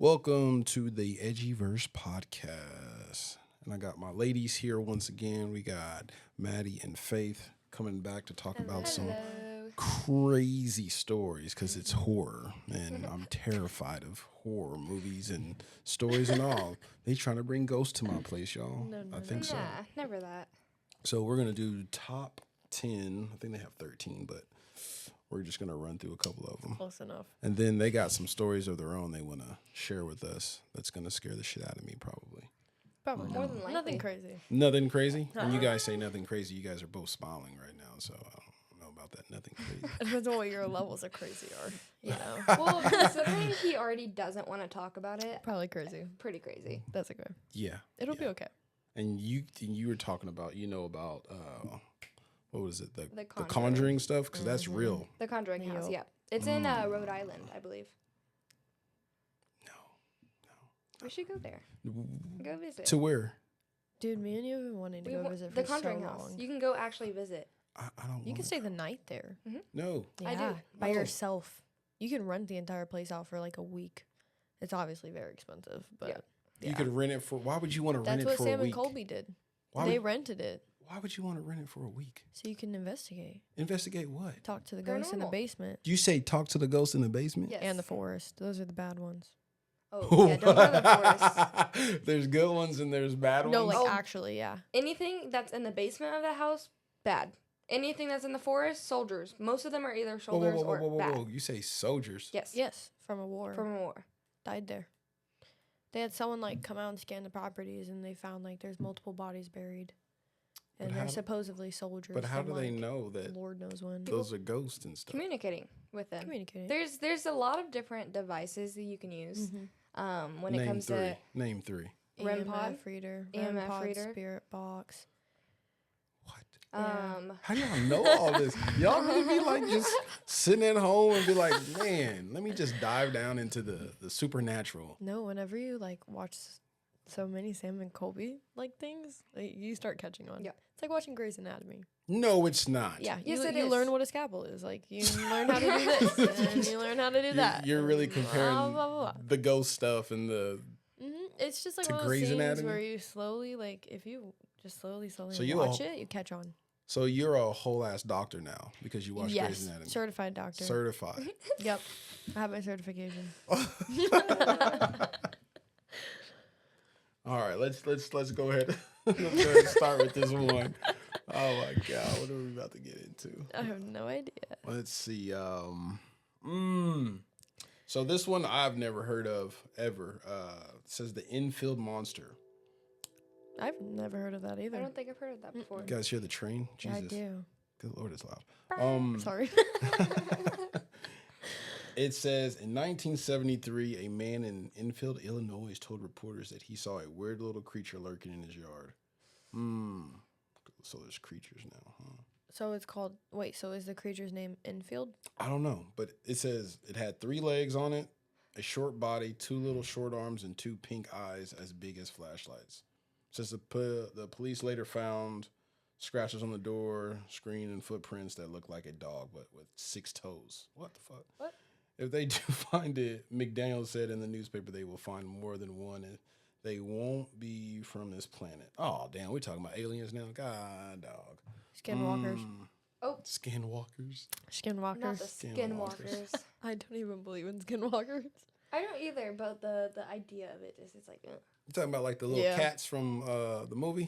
Welcome to the Edgyverse podcast. And I got my ladies here once again. We got Maddie and Faith coming back to talk about some crazy stories because it's horror. And I'm terrified of horror movies and stories and all. They trying to bring ghosts to my place, y'all. I think so. Nah, never that. So we're going to do top 10. I think they have 13, but we're just going to run through a couple of them. Close enough. And then they got some stories of their own they want to share with us that's going to scare the shit out of me probably. Probably More than likely. Nothing crazy. Nothing crazy? When you guys say nothing crazy, you guys are both smiling right now, so I don't know about that nothing crazy. It depends on what your levels of crazy are. You know, Well, considering he already doesn't want to talk about it, probably crazy. pretty crazy. That's okay. Yeah. It'll be okay. And you were talking about, about what was it? The Conjuring. Conjuring stuff because that's real. The Conjuring House, Yup. yeah. It's in Rhode Island, I believe. No. We should go there. Go visit. To where? Dude, me and you have been wanting to go visit the for Conjuring so House. long. You can go actually visit. I don't You can stay the night there. No. I do. Yeah, by No. yourself. You can rent the entire place out for like a week. It's obviously very expensive, but Yep. yeah. You could rent it for, why would you want to rent That's it what for Sam a and week? Colby did. Why They would, rented it why would you want to rent it for a week? so you can investigate. Investigate what? Talk to the ghosts in the Paranormal. basement You say talk to the ghost in the basement? Yes. and the forest. Those are the bad ones. Oh, yeah, don't go to the forest. There's good ones and there's bad No, ones. like Oh. actually, yeah. Anything that's in the basement of the house, bad. Anything that's in the forest, soldiers. Most of them are either Whoa, whoa, soldiers whoa, whoa, whoa, or whoa, bad. whoa. You say soldiers? Yes. Yes, from a war. From a war. Died there. They had someone like come out and scan the properties, and they found like there's multiple bodies buried, and But they're how- supposedly soldiers. But how from, do they like, know that Lord knows when. those are ghosts and stuff? Communicating with them. Communicating. There's a lot of different devices that you can use. When it Name comes three. to Name three. REM pod? EMF reader, EMF REM pod, reader. spirit box. What? Yeah. How do y'all know all this? Y'all really be like just sitting at home and be like, man, let me just dive down into the supernatural. No, whenever you like watch so many Sam and Colby like things, like, you start catching on. Yeah. It's like watching Grey's Anatomy. No, it's not. Yeah, Yes, it you is. learn what a scalpel is. Like you learn how to do this, and you learn how to do that. You're really and comparing blah, blah, blah. the ghost stuff and the. It's just like To one of those Grey's things Anatomy? where you slowly, like, if you just slowly So you watch all- it, you catch on. So you're a whole ass doctor now because you watch Grey's Yes, Anatomy. certified doctor. Certified. Yep, I have my certification. All right, let's go ahead. Let's go ahead and start with this one. Oh my god, what are we about to get into? I have no idea. Let's see. So this one I've never heard of ever. It says the infield monster. I've never heard of that either. I don't think I've heard of that before. You guys hear the train? Yeah, Jesus. I do. Good Lord, it's loud. Sorry. It says in 1973, a man in Enfield, Illinois, told reporters that he saw a weird little creature lurking in his yard. So there's creatures now, huh? So it's called. Wait. So is the creature's name Infield? I don't know, but it says it had 3 legs on it, a short body, 2 little short arms, and 2 pink eyes as big as flashlights. It says the police later found scratches on the door, screen, and footprints that look like a dog, but with 6 toes. What the fuck? What? If they do find it, McDaniel said in the newspaper they will find more than one, and they won't be from this planet. Oh, damn, we're talking about aliens now? God, dog. Skinwalkers. Oh, Skinwalkers? Skinwalkers. not the Skinwalkers. skinwalkers. I don't even believe in skinwalkers. I don't either, but the idea of it is it's like, You talking about like the little Yeah. cats from the movie?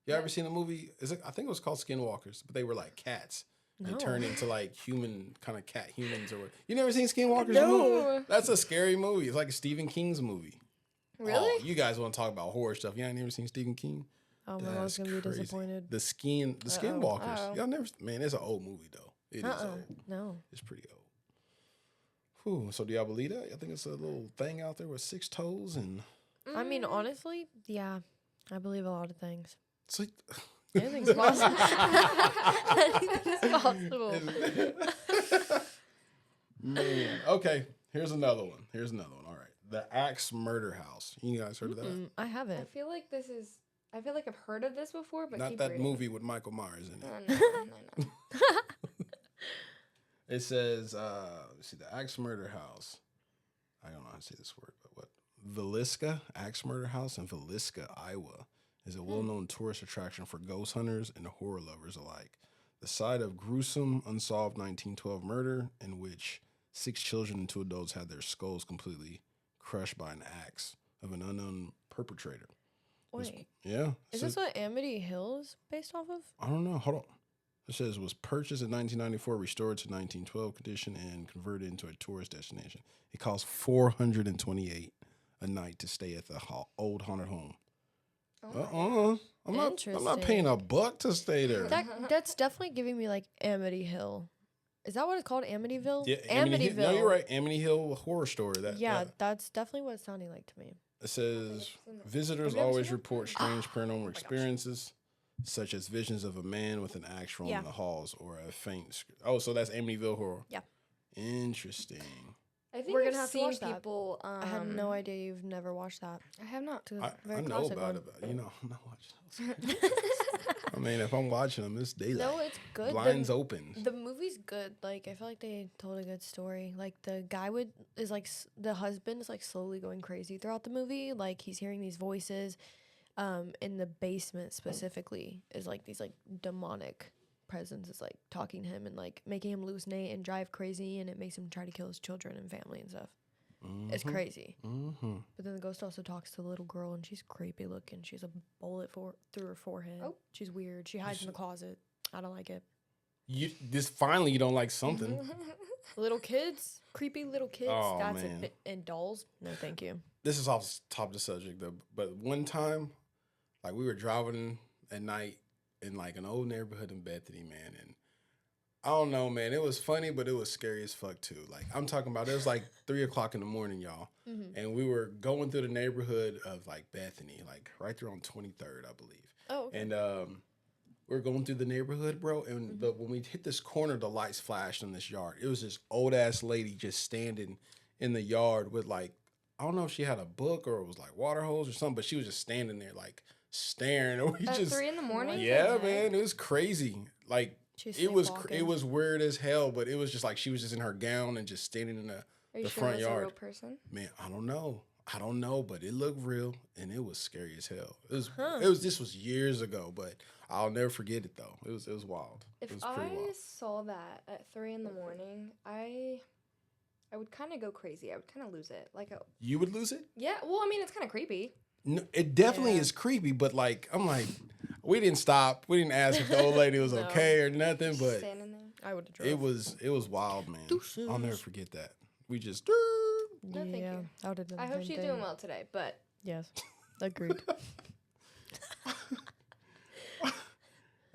You Yeah. ever seen the movie? I think it was called Skinwalkers, but they were like cats. They No. turned into like human, kind of cat humans or what. You never seen Skinwalkers? No. Movie? That's a scary movie. It's like a Stephen King's movie. really? Oh, you guys want to talk about horror stuff. You ain't never seen Stephen King? Oh, my mom's That's gonna be crazy. disappointed. The Skinwalkers. Uh-oh. Y'all never, man, it's an old movie though. It is old. No. It's pretty old. Whew, so do y'all believe that? I think it's a little thing out there with 6 toes and I mean, honestly, yeah, I believe a lot of things. it's like, Anything's possible. Anything's possible. man. Okay, here's another one. All right. The Axe Murder House. You guys heard of that? I I haven't. feel like I've heard of this before, but Not keep that reading. movie with Michael Myers in it. No. It says, let's see, the Axe Murder House. I don't know how to say this word, but what? Villisca Axe Murder House in Villisca, Iowa, is a well-known tourist attraction for ghost hunters and horror lovers alike. The site of gruesome, unsolved 1912 murder in which 6 children and 2 adults had their skulls completely crushed by an axe of an unknown perpetrator. Wait, Yeah. is this what Amity Hill is based off of? I don't know. Hold on. It says was purchased in 1994, restored to 1912 condition, and converted into a tourist destination. It costs $428 a night to stay at the old haunted home. Oh I'm not paying a buck to stay there. That's definitely giving me like Amity Hill. Is that what it's called? Amityville? Yeah, Amityville. No, you're right. Amity Hill horror story. That's definitely what it's sounding like to me. It says visitors Have you ever always seen it? report strange paranormal experiences, such as visions of a man with an axe roaming the halls or a faint. Oh, so that's Amityville horror. Yeah. Interesting. I think We're I've gonna have to seen watch that. people. I had no idea you've never watched that. I have not. It's a I very know classic about one. it, but I'm not watching. I mean, if I'm watching them, it's daylight. No, it's good. Blinds open. The movie's good. Like I feel like they told a good story. Like the guy the husband is like slowly going crazy throughout the movie. Like he's hearing these voices, in the basement specifically is like these like demonic presence is like talking to him and like making him hallucinate and drive crazy, and it makes him try to kill his children and family and stuff. It's crazy. Mm-hmm. But then the ghost also talks to the little girl, and she's creepy looking. She has a bullet through her forehead. Oh. She's weird. She hides in the closet. I don't like it. Finally you don't like something. Little kids, creepy little kids. Oh, That's man. a bit. And dolls. No, thank you. This is off top of the subject though, but one time, like we were driving at night in like an old neighborhood in Bethany, man, and I don't know, man. It was funny, but it was scary as fuck too. Like I'm talking about, it was like 3:00 in the morning, y'all, and we were going through the neighborhood of like Bethany, like right there on 23rd, I believe. Oh, okay. And we were going through the neighborhood, bro. And when we hit this corner, the lights flashed in this yard. It was this old ass lady just standing in the yard with like, I don't know if she had a book or it was like water hose or something, but she was just standing there like staring. And we At just 3 a.m? yeah, man, it was crazy. Like She's it was sleepwalking. weird as hell, but it was just like she was just in her gown and just standing in Are you the sure front that's a real yard. person? Man, I don't know, but it looked real and it was scary as hell. This was years ago, but I'll never forget it though. It was wild. If It was pretty I wild. saw that at 3 a.m, I would kind of go crazy. I would kind of lose it. Like, You would lose it? yeah. Well, I mean, it's kind of creepy. No, it definitely Yeah. is creepy, but like I'm like, we didn't stop. We didn't ask if the old lady was No. okay or nothing, but Standing there. I would have it was wild, man. Deuces. I'll never forget that. We just No, thank you. I would have done I the hope same she's thing. doing well today. But Yes. Agreed.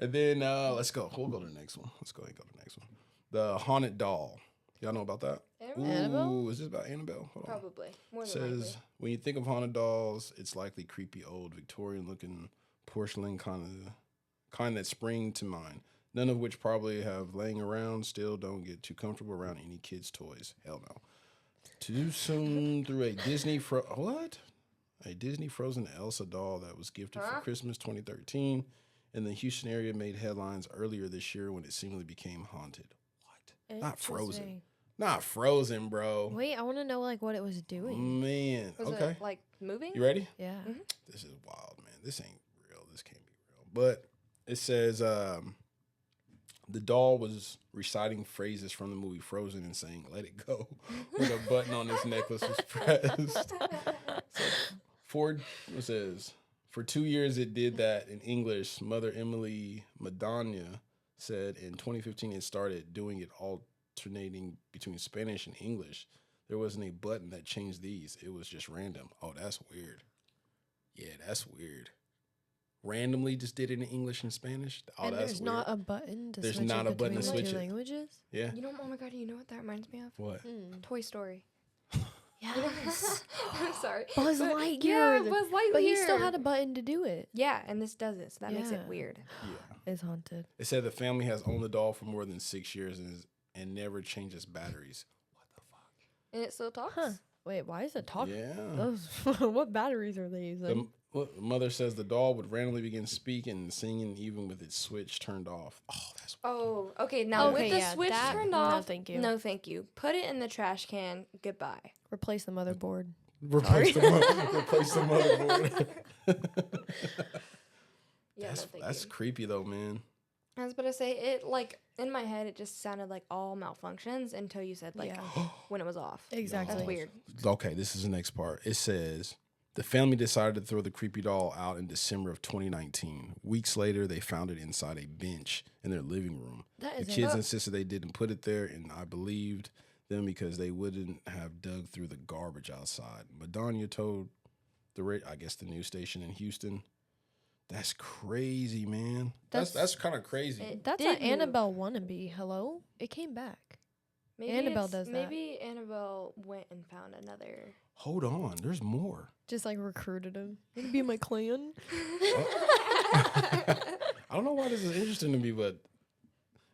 And then let's go. We'll go to the next one. Let's go ahead and go to the next one. The haunted doll. Y'all know about that? Annabelle? Ooh, is this about Annabelle? Hold on. probably more It than says when you think of haunted dolls, it's likely creepy old Victorian-looking porcelain kind that spring to mind. None of which probably have laying around. Still, don't get too comfortable around any kids' toys. Hell no. Too soon through a Disney a Disney Frozen Elsa doll that was gifted for Christmas 2013 in the Houston area made headlines earlier this year when it seemingly became haunted. What? Not Frozen. Interesting. Not Frozen, bro. Wait, I want to know like what it was doing. Man. Was Okay. it like moving? You ready? Yeah. This is wild, man. This ain't real. This can't be real. But it says the doll was reciting phrases from the movie Frozen and saying, "Let it go," with a button on his necklace was pressed. It says, for 2 years it did that in English. Mother Emily Madonna said in 2015 it started doing it alternating between Spanish and English. There wasn't a button that changed these. It was just random. Oh, that's weird. Yeah, that's weird. Randomly just did it in English and Spanish. Oh, And that's there's weird. not a button to There's switch not it a button to between the switch two it. languages? Yeah. You know, oh my god, you know what that reminds me of? What? Toy Story. Yes. I'm sorry. Buzz But- Lightyear. Yeah, Buzz Lightyear. But he still had a button to do it. Yeah, and this doesn't, so that makes it Yeah. weird. Yeah. It's haunted. It said the family has owned the doll for more than 6 years and never changes batteries. What the fuck? And it still talks. Huh. Wait, why is it talking? Yeah. Those, what batteries are they using? Well, mother says the doll would randomly begin speaking and singing even with its switch turned off. Oh, that's Oh, okay. Now with Okay, the yeah, switch that- turned no, off, thank you. No, thank you. Put it in the trash can. Goodbye. Replace the motherboard. replace the motherboard. Yeah, no, thank That's you. creepy though, man. I was about to say it. Like in my head, it just sounded like all malfunctions until you said like Yeah. when it was off. Exactly. That's weird. Okay, this is the next part. It says the family decided to throw the creepy doll out in December of 2019. Weeks later, they found it inside a bench in their living room. That The is kids insisted they didn't put it there, and I believed them because they wouldn't have dug through the garbage outside. Madonna told I guess the news station in Houston. That's crazy, man. That's kind of crazy. That's did an move. Annabelle wannabe. Hello? It came back. Maybe Annabelle it's- does that. Maybe Annabelle went and found another. Hold on, there's more. Just like recruited him. You wanna be in my clan? I don't know why this is interesting to me, but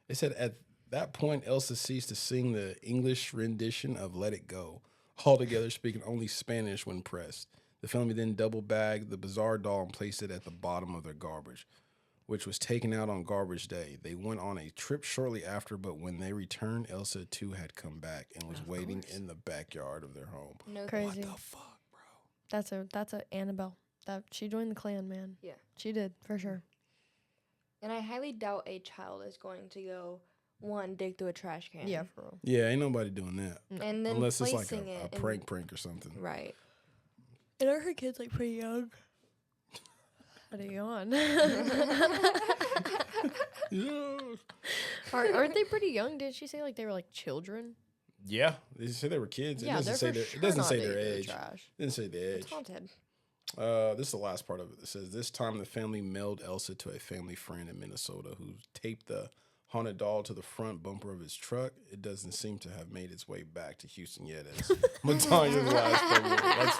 it said at that point, Elsa ceased to sing the English rendition of Let It Go, altogether speaking only Spanish when pressed. The family then double bagged the bizarre doll and placed it at the bottom of their garbage, which was taken out on garbage day. They went on a trip shortly after, but when they returned, Elsa too had come back and was waiting in the backyard of their home. No, Crazy. What the fuck, bro? That's a Annabelle. That she joined the clan, man. Yeah. She did, for sure. And I highly doubt a child is going to go dig through a trash can. Yeah, for real. Yeah, ain't nobody doing that. And then Unless it's placing like a it in- prank or something. Right. And are her kids like pretty young? How do you on? Yeah. Aren't they pretty young? Did she say like they were like children? Yeah, they said they were kids. Yeah, they're for it sure doesn't not say big their for the age. trash. Didn't say the age. It's haunted. This is the last part of it. It says this time the family mailed Elsa to a family friend in Minnesota who taped the haunted doll to the front bumper of his truck. It doesn't seem to have made its way back to Houston yet. As Matanya's last February. That's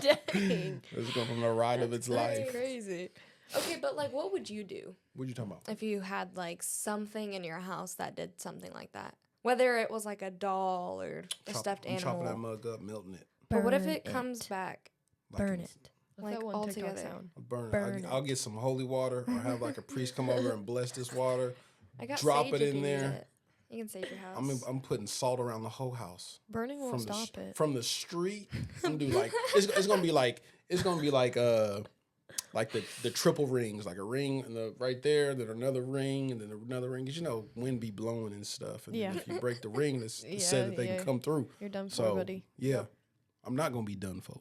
funny. Dang. It's going from the ride of its life. Crazy. Okay, but like, what would you do What you talking about? if you had like something in your house that did something like that? Whether it was like a doll or a stuffed I'm chopping that animal. mug up, melting it. But what if Burn it comes back? Like Burn it's- it. What's Like, that one all TikTok together. sound? Burn it. Burn I'll get some holy water or have like a priest come over and bless this water. I got Drop sage it if in you need there. it. You can sage your house. I'm putting salt around the whole house. Burning won't From the stop it. from the street. I'm gonna do like it's gonna be like the triple rings, like a ring and the right there, then another ring, and then another ring. 'Cause you know wind be blowing and stuff. And Yeah. then if you break the ring, it's Yeah, said that they yeah. can come through. You're done for, So buddy. yeah, I'm not gonna be done for.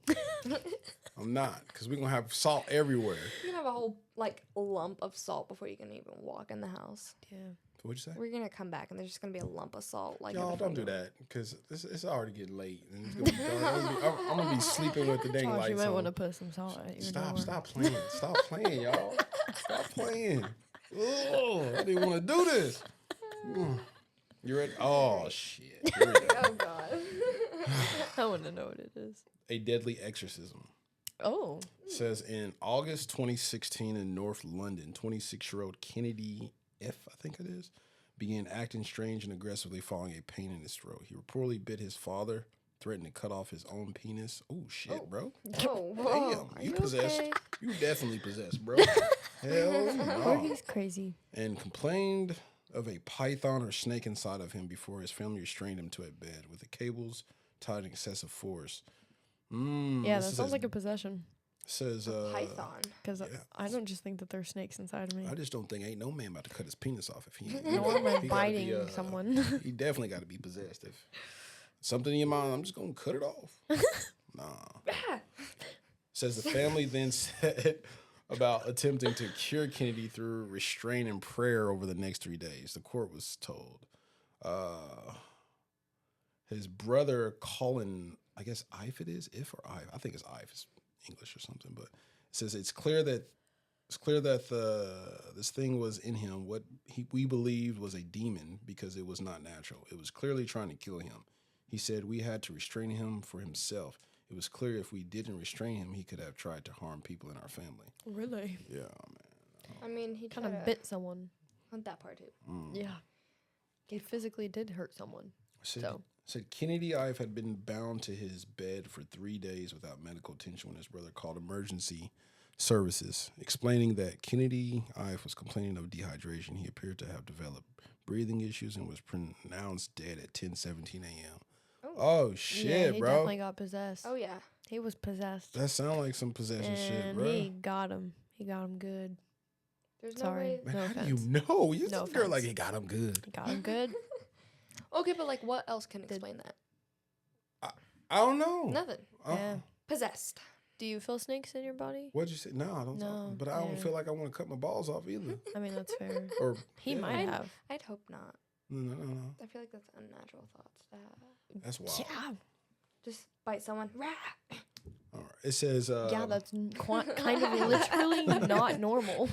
I'm not, because we're gonna have salt everywhere. You can have a whole like lump of salt before you can even walk in the house. Yeah. What'd you say? We're gonna come back and there's just gonna be a lump of salt. Like in Y'all the don't front do door. that, because it's already getting late and it's gonna be dark. I'm gonna be sleeping with the dang Josh, you lights might on. want to put some salt at your door. Stop playing. Stop playing, y'all. Stop playing. Oh, I didn't want to do this. You ready? Oh, shit. Here we go. Oh god. I want to know what it is. A deadly exorcism. Oh. Says in August 2016 in North London, 26-year-old Kennedy F, I think it is, began acting strange and aggressively following a pain in his throat. He reportedly bit his father, threatened to cut off his own penis. Oh, shit, bro. Oh, whoa. Damn, Are you you possessed. okay? You definitely possessed, bro. Hell no. Corky's crazy. And complained of a python or snake inside of him before his family restrained him to a bed with the cables tied in excessive force. Yeah, that sounds like a possession. Says Python. Because I don't just think that there's snakes inside of me. I just don't think ain't no man about to cut his penis off if he ain't. Nor am I He gotta be, biting someone. He definitely got to be possessed. If something in your mind, I'm just gonna cut it off. Nah. Says the family then said about attempting to cure Kennedy through restraint and prayer over the next 3 days. The court was told. His brother Colin, I guess Ife it is, if or Ife. I think it's Ife. It's English or something, but it says it's clear that this thing was in him. What we believed was a demon because it was not natural. It was clearly trying to kill him. He said we had to restrain him for himself. It was clear if we didn't restrain him, he could have tried to harm people in our family. Really? Yeah, man. I mean, he Kind of tried to bit someone. hunt that part too. Yeah. He physically did hurt someone. Said, So. Said Kennedy Ive had been bound to his bed for 3 days without medical attention when his brother called emergency services, explaining that Kennedy Ive was complaining of dehydration. He appeared to have developed breathing issues and was pronounced dead at 10:17 a.m. Oh shit, Yeah, he bro! definitely got possessed. Oh yeah. He was possessed. That sounds like some possession shit, And bro. he got him. He got him good. There's Sorry. no way. Man, No how offense. do you know? You No no girl like offense. he got him good. He got him good. Okay, but like, what else can explain that? I don't know. Nothing. Yeah. Possessed. Do you feel snakes in your body? What'd you say? No, I don't. No, But I don't yeah. feel like I want to cut my balls off either. I mean, that's fair. Or He yeah. might have. I'd hope not. No. I feel like that's unnatural thoughts to have. That's wild. Yeah. Just bite someone. Rah! All right. It says. Yeah, that's kind of literally not normal.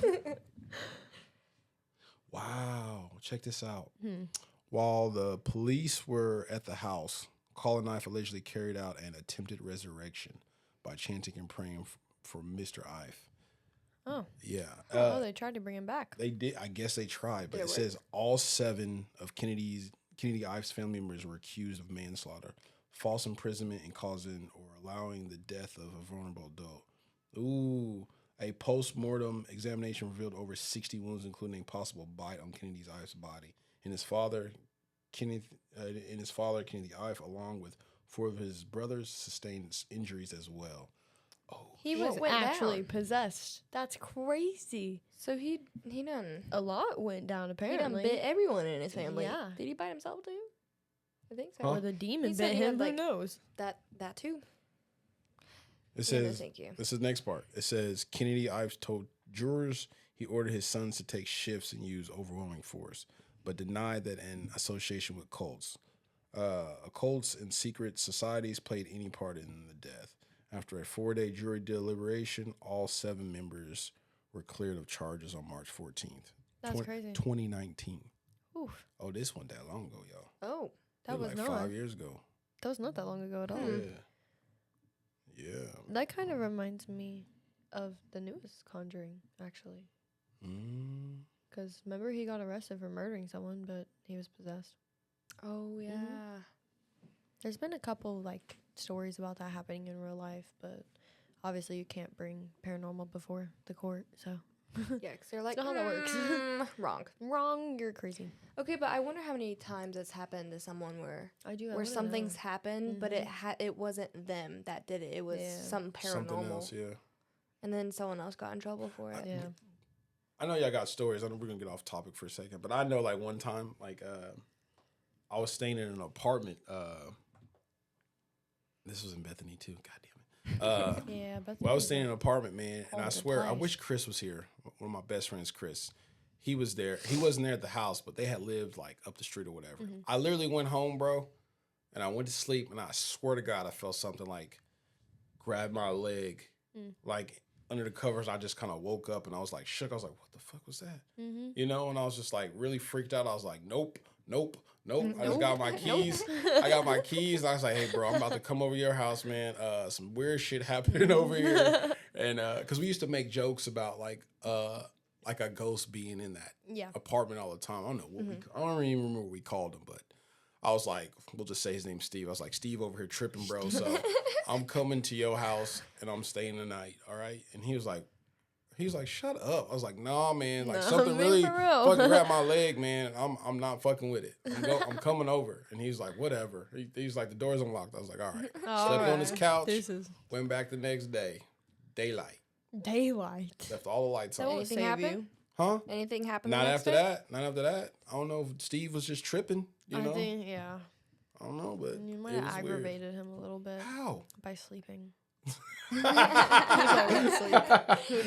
Wow. Check this out. Hmm. While the police were at the house, Caller Knife allegedly carried out an attempted resurrection by chanting and praying for Mr. Ive. Oh. Yeah. Oh, they tried to bring him back. They did. I guess they tried, but Yeah, it right. says all 7 of Kennedy Ive's family members were accused of manslaughter, false imprisonment, and causing or allowing the death of a vulnerable adult. Ooh. A post-mortem examination revealed over 60 wounds, including a possible bite on Kennedy Ive's body. And his father, Kennedy Ive, along with 4 of his brothers, sustained injuries as well. Oh, He What was went actually down? possessed. That's crazy. So he done A lot went down, he apparently. done bit everyone in his family. Yeah. Did he bite himself too? I think so. Huh? Or the demon He said bit he had, him. like- Who knows? That too. it Yeah, no, says. thank you. This is the next part. It says Kennedy Ives told jurors he ordered his sons to take shifts and use overwhelming force, but denied that an association with cults. Occults and secret societies played any part in the death. After a 4-day jury deliberation, all 7 members were cleared of charges on March 14th. That's crazy. 2019. Oof. Oh, this one that long ago, y'all. Oh. That It was like not. 5 years ago. That was not that long ago at all. Yeah. Yeah. That kind of reminds me of the newest Conjuring, actually. Mm. Because remember, he got arrested for murdering someone, but he was possessed. Oh yeah. There's been a couple like stories about that happening in real life, but obviously you can't bring paranormal before the court. So Yeah, because they're like, not how that works. Wrong. wrong, you're crazy. Okay, but I wonder how many times it's happened to someone where I do. where something's happened, but Mhm. it wasn't them that did it. It was Yeah. some paranormal, Something else, yeah. and then someone else got in trouble for it. Yeah. I know y'all got stories. I know we're gonna get off topic for a second, but I know like one time, like I was staying in an apartment. This was in Bethany too. God damn it. Yeah, but Well, I was staying in an apartment, man, and All I the swear, I place. wish Chris was here. One of my best friends, Chris. He was there. He wasn't there at the house, but they had lived like up the street or whatever. Mm-hmm. I literally went home, bro, and I went to sleep, and I swear to God, I felt something like grab my leg, like under the covers. I just kind of woke up, and I was like shook. I was like, "What the fuck was that?" Mm-hmm. You know, and I was just like really freaked out. I was like, "Nope, nope, nope." I just Nope. got my keys. I got my keys. And I was like, "Hey, bro, I'm about to come over to your house, man. Some weird shit happening over here." And because we used to make jokes about like a ghost being in that Yeah. apartment all the time. I don't know what I don't even remember what we called him, but I was like, we'll just say his name's Steve. I was like, Steve over here tripping, bro. So I'm coming to your house and I'm staying the night. All right. And he was like, shut up. I was like, nah, man. Like Nah, something man, really for real. fucking grabbed my leg, man. I'm not fucking with it. I'm coming over. And he's like, whatever. He's like, the door's unlocked. I was like, all right. Slept on his couch. This is Went back the next day. Daylight. daylight. Left all the lights That on. won't Anything save happen? you. Huh? Anything happened? Not the next after day? that. Not after that. I don't know if Steve was just tripping. You know? I think, yeah. I don't know, but You might it have was weird. aggravated him a little bit How? by sleeping. Who Who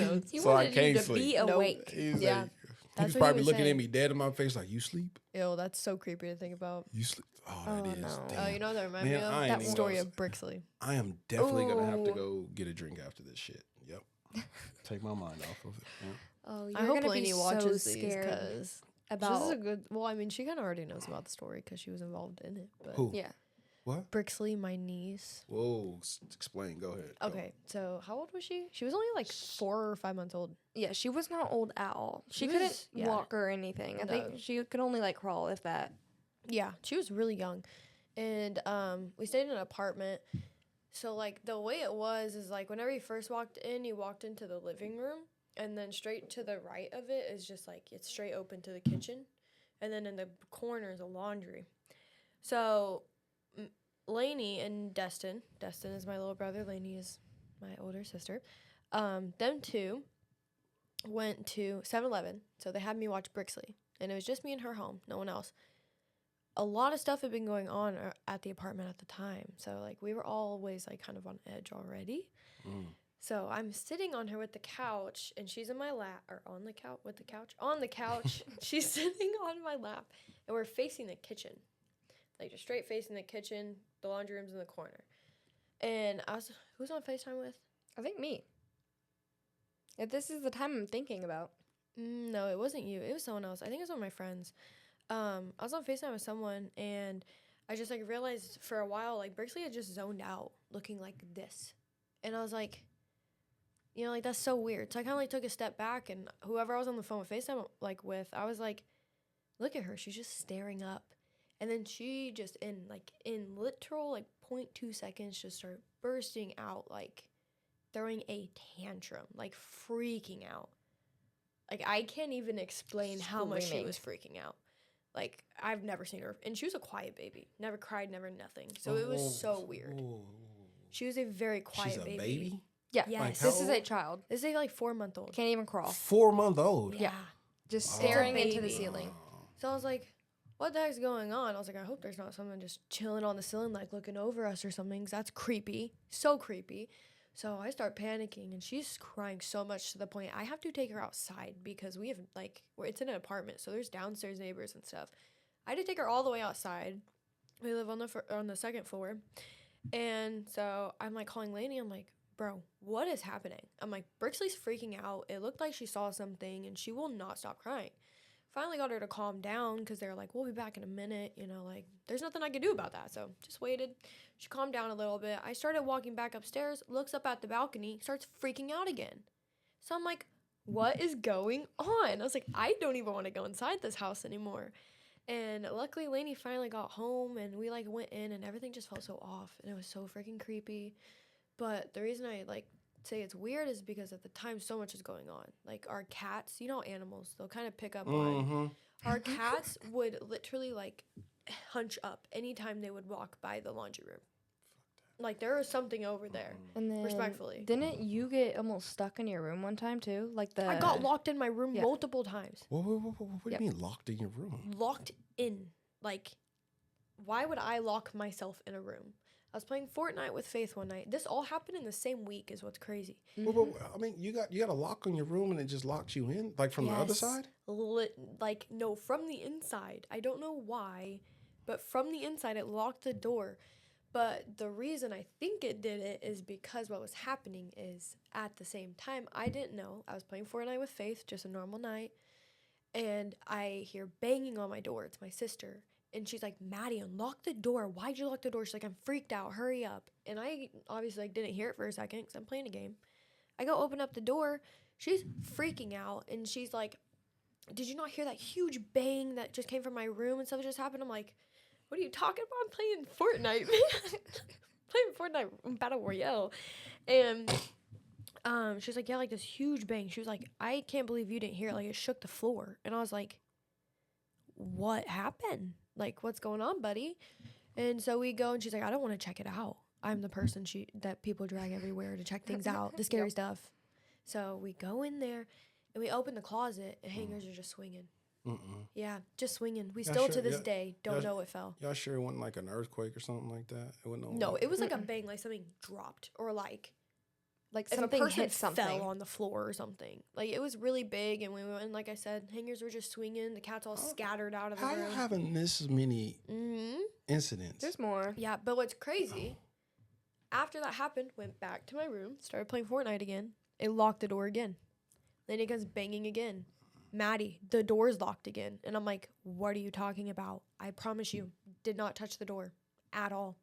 knows? He So I wanted you can't to sleep. be Nope. awake. He's Yeah. like, he That's was what he probably was looking at saying. me dead in my face like, you sleep? Ew, that's so creepy to think about. You sleep? Oh, Oh, that is. no. Damn. Oh, you know what that reminds me Man, of? I ain't That even story gonna of Brixley. I am definitely going to have to Ooh. go get a drink after this shit. Yep. Take my mind off of it. Yeah. Oh, you're I hope gonna Lainey be watches so these scared because this is about a good. Well, I mean, she kind of already knows about the story because she was involved in it. But Who? yeah. What? Brixley, my niece. Whoa. Explain. Go ahead. Go. Okay, so how old was she? She was only like 4 or 5 months old. Yeah, she was not old at all. She She couldn't was- yeah. walk or anything. I No. think she could only like crawl if that. Yeah, she was really young, And we stayed in an apartment. So, like, the way it was is, like, whenever you first walked in, you walked into the living room. And then straight to the right of it is just, like, it's straight open to the kitchen. And then in the corner is a laundry. So, Lainey and Destin is my little brother. Lainey is my older sister. Them two went to 7-Eleven. So, they had me watch Brixley. And it was just me and her home, no one else. A lot of stuff had been going on at the apartment at the time. So, like, we were always, like, kind of on edge already. So, I'm sitting on her with the couch, and she's in my lap, or on the couch, with the couch? On the couch. She's sitting on my lap, and we're facing the kitchen. Like, just straight facing the kitchen, the laundry room's in the corner. And who's on FaceTime with? I think me. If this is the time I'm thinking about. No, it wasn't you. It was someone else. I think it was one of my friends. I was on FaceTime with someone, and I just, like, realized for a while, like, Brixley had just zoned out looking like this. And I was like, you know, like, that's so weird. So I kind of, like, took a step back, and whoever I was on the phone with FaceTime, like, with, I was like, look at her. She's just staring up. And then she just, in literal, like, 0.2 seconds, just started bursting out, like, throwing a tantrum, like, freaking out. Like, I can't even explain how much she was freaking out. Like, I've never seen her. And she was a quiet baby. Never cried, never nothing. So it was so weird. She was a very quiet baby. She's a baby? Yeah. Yes. Like, This is a child. This is a, like, 4-month-old. Can't even crawl. 4-month-old? Yeah. Just It's a staring into the baby. ceiling. So I was like, what the heck's going on? I was like, I hope there's not someone just chilling on the ceiling, like, looking over us or something, 'cause that's creepy. So creepy. So I start panicking, and she's crying so much to the point I have to take her outside because we have, like, it's in an apartment, so there's downstairs neighbors and stuff. I had to take her all the way outside. We live on the second floor. And so I'm, like, calling Lainey. I'm like, bro, what is happening? I'm like, Brixley's freaking out. It looked like she saw something, and she will not stop crying. Finally got her to calm down because they're like, we'll be back in a minute. You know, like, there's nothing I could do about that. So just waited. She calmed down a little bit. I started walking back upstairs, looks up at the balcony, starts freaking out again. So I'm like, what is going on? I was like, I don't even want to go inside this house anymore. And luckily, Lainey finally got home, and we, like, went in, and everything just felt so off. And it was so freaking creepy. But the reason I, like, say it's weird is because at the time so much is going on. Like, our cats, you know, animals, they'll kind of pick up on. Our cats would literally, like, hunch up anytime they would walk by the laundry room. Like, there was something over there. And then, respectfully. Didn't you get almost stuck in your room one time too? Like I got locked in my room multiple times. What do you mean locked in your room? Locked in. Like, why would I lock myself in a room? I was playing Fortnite with Faith one night. This all happened in the same week is what's crazy. Well, I mean, you got a lock on your room, and it just locks you in, like, from the other side? Like, no, from the inside. I don't know why, but from the inside, it locked the door. But the reason I think it did it is because what was happening is at the same time, I didn't know. I was playing Fortnite with Faith, just a normal night, and I hear banging on my door. It's my sister. And she's like, Maddie, unlock the door. Why'd you lock the door? She's like, I'm freaked out. Hurry up. And I obviously, like, didn't hear it for a second because I'm playing a game. I go open up the door. She's freaking out. And she's like, did you not hear that huge bang that just came from my room and stuff just happened? I'm like, what are you talking about? I'm playing Fortnite, man. Playing Fortnite Battle Royale. And she was like, yeah, like this huge bang. She was like, I can't believe you didn't hear it. Like, it shook the floor. And I was like, what happened? Like, what's going on, buddy? And so we go, and she's like, I don't want to check it out. I'm the person that people drag everywhere to check things out, the scary stuff. So we go in there, and we open the closet, and hangers are just swinging. Yeah, just swinging. We still, to this day, don't know what fell. Y'all sure it wasn't like an earthquake or something like that? It wasn't No, it was like a bang, like something dropped, or like if something a person hit something. fell on the floor or something. Like, it was really big, and we went, and like I said, hangers were just swinging. The cats all scattered out of the room. How you having this many incidents? There's more. Yeah, but what's crazy, after that happened, went back to my room, started playing Fortnite again. It locked the door again. Then it goes banging again. Maddie, the door's locked again. And I'm like, what are you talking about? I promise you, did not touch the door at all.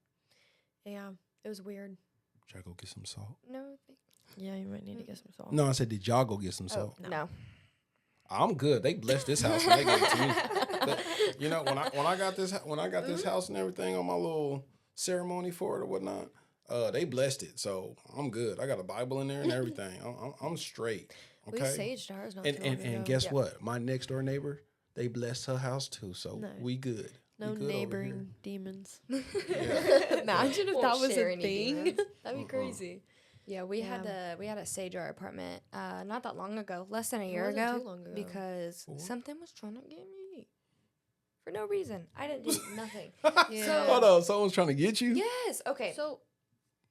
Yeah, it was weird. Should I go get some salt? No. Yeah, you might need to get some salt. No, I said, did y'all go get some salt? No. I'm good. They blessed this house when they gave it to me. You know, when I got this house and everything on my little ceremony for it or whatnot, they blessed it. So I'm good. I got a Bible in there and everything. I'm straight. Okay. We saged ours not too long And ago. guess what? My next door neighbor, they blessed her house too. So No. we good. No We good over here. neighboring demons. Yeah. Imagine if Won't that was share a any thing. demons. That'd be crazy. Yeah, we had a sage our apartment not that long ago, less than a year wasn't ago, too long ago. because What? something was trying to get me for no reason. I didn't do nothing. Yeah. Hold on, someone's trying to get you? Yes. Okay. So,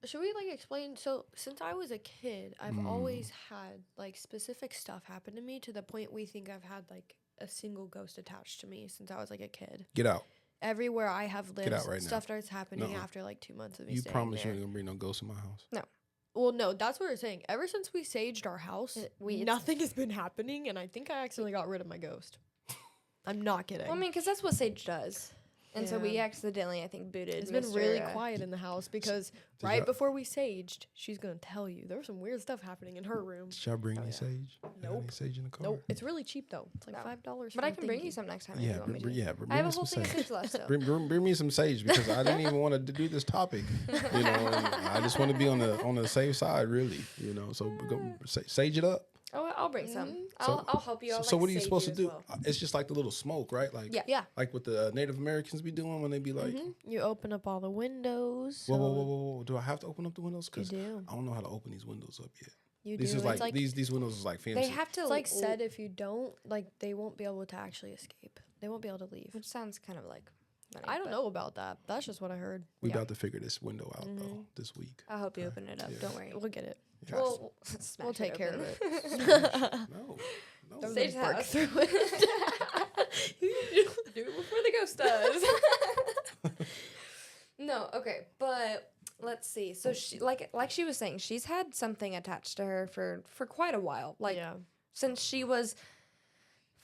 should we like explain? So, since I was a kid, I've always had like specific stuff happen to me to the point we think I've had like a single ghost attached to me since I was like a kid. Get out. Everywhere I have lived, out right now. stuff starts happening No. after like 2 months of me You staying promise you there. ain't gonna bring no ghosts in my house. Well, no, that's what we're saying. Ever since we saged our house, nothing has been happening, and I think I accidentally got rid of my ghost. I'm not kidding. Well, I mean, because that's what sage does, and so we Yeah. accidentally, I think, booted. It's been Mr., really quiet in the house because right y'all- before we saged, she's gonna tell you there was some weird stuff happening in her room. Should I bring any yeah. sage? Got Nope. Any sage in the car? Nope, it's really cheap though. It's like No. $5. But I can bring you some next time if Yeah, you want me to. bring I have me a whole some thing of sage. sage left, so. Bring me some sage because I didn't even want to do this topic. You know, and I just want to be on the safe side, really. You know, so sage it up. Oh, I'll bring some. So- I'll help you. I'll, So like, what are you sage supposed to as do? well. It's just like the little smoke, right? Like Yeah. like what the Native Americans be doing when they be like, You open up all the windows. whoa, so whoa, whoa, whoa, whoa, do I have to open up the windows? You Because do. I don't know how to open these windows up yet. You This do. is It's like, these windows is like fancy. They have to. It's like said if you don't, like they won't be able to actually escape. They won't be able to leave. which sounds kind of like. Funny, I don't but know about that. That's just what I heard. We yeah. about to figure this window out though this week. I hope you open it up. Yeah. Don't worry. We'll get it. Yeah. We'll, We'll take care of it. No, no. Don't Sage work house. through it. Do it before the ghost does. No, okay, but let's see. So she like she was saying, she's had something attached to her for quite a while. Like yeah. since she was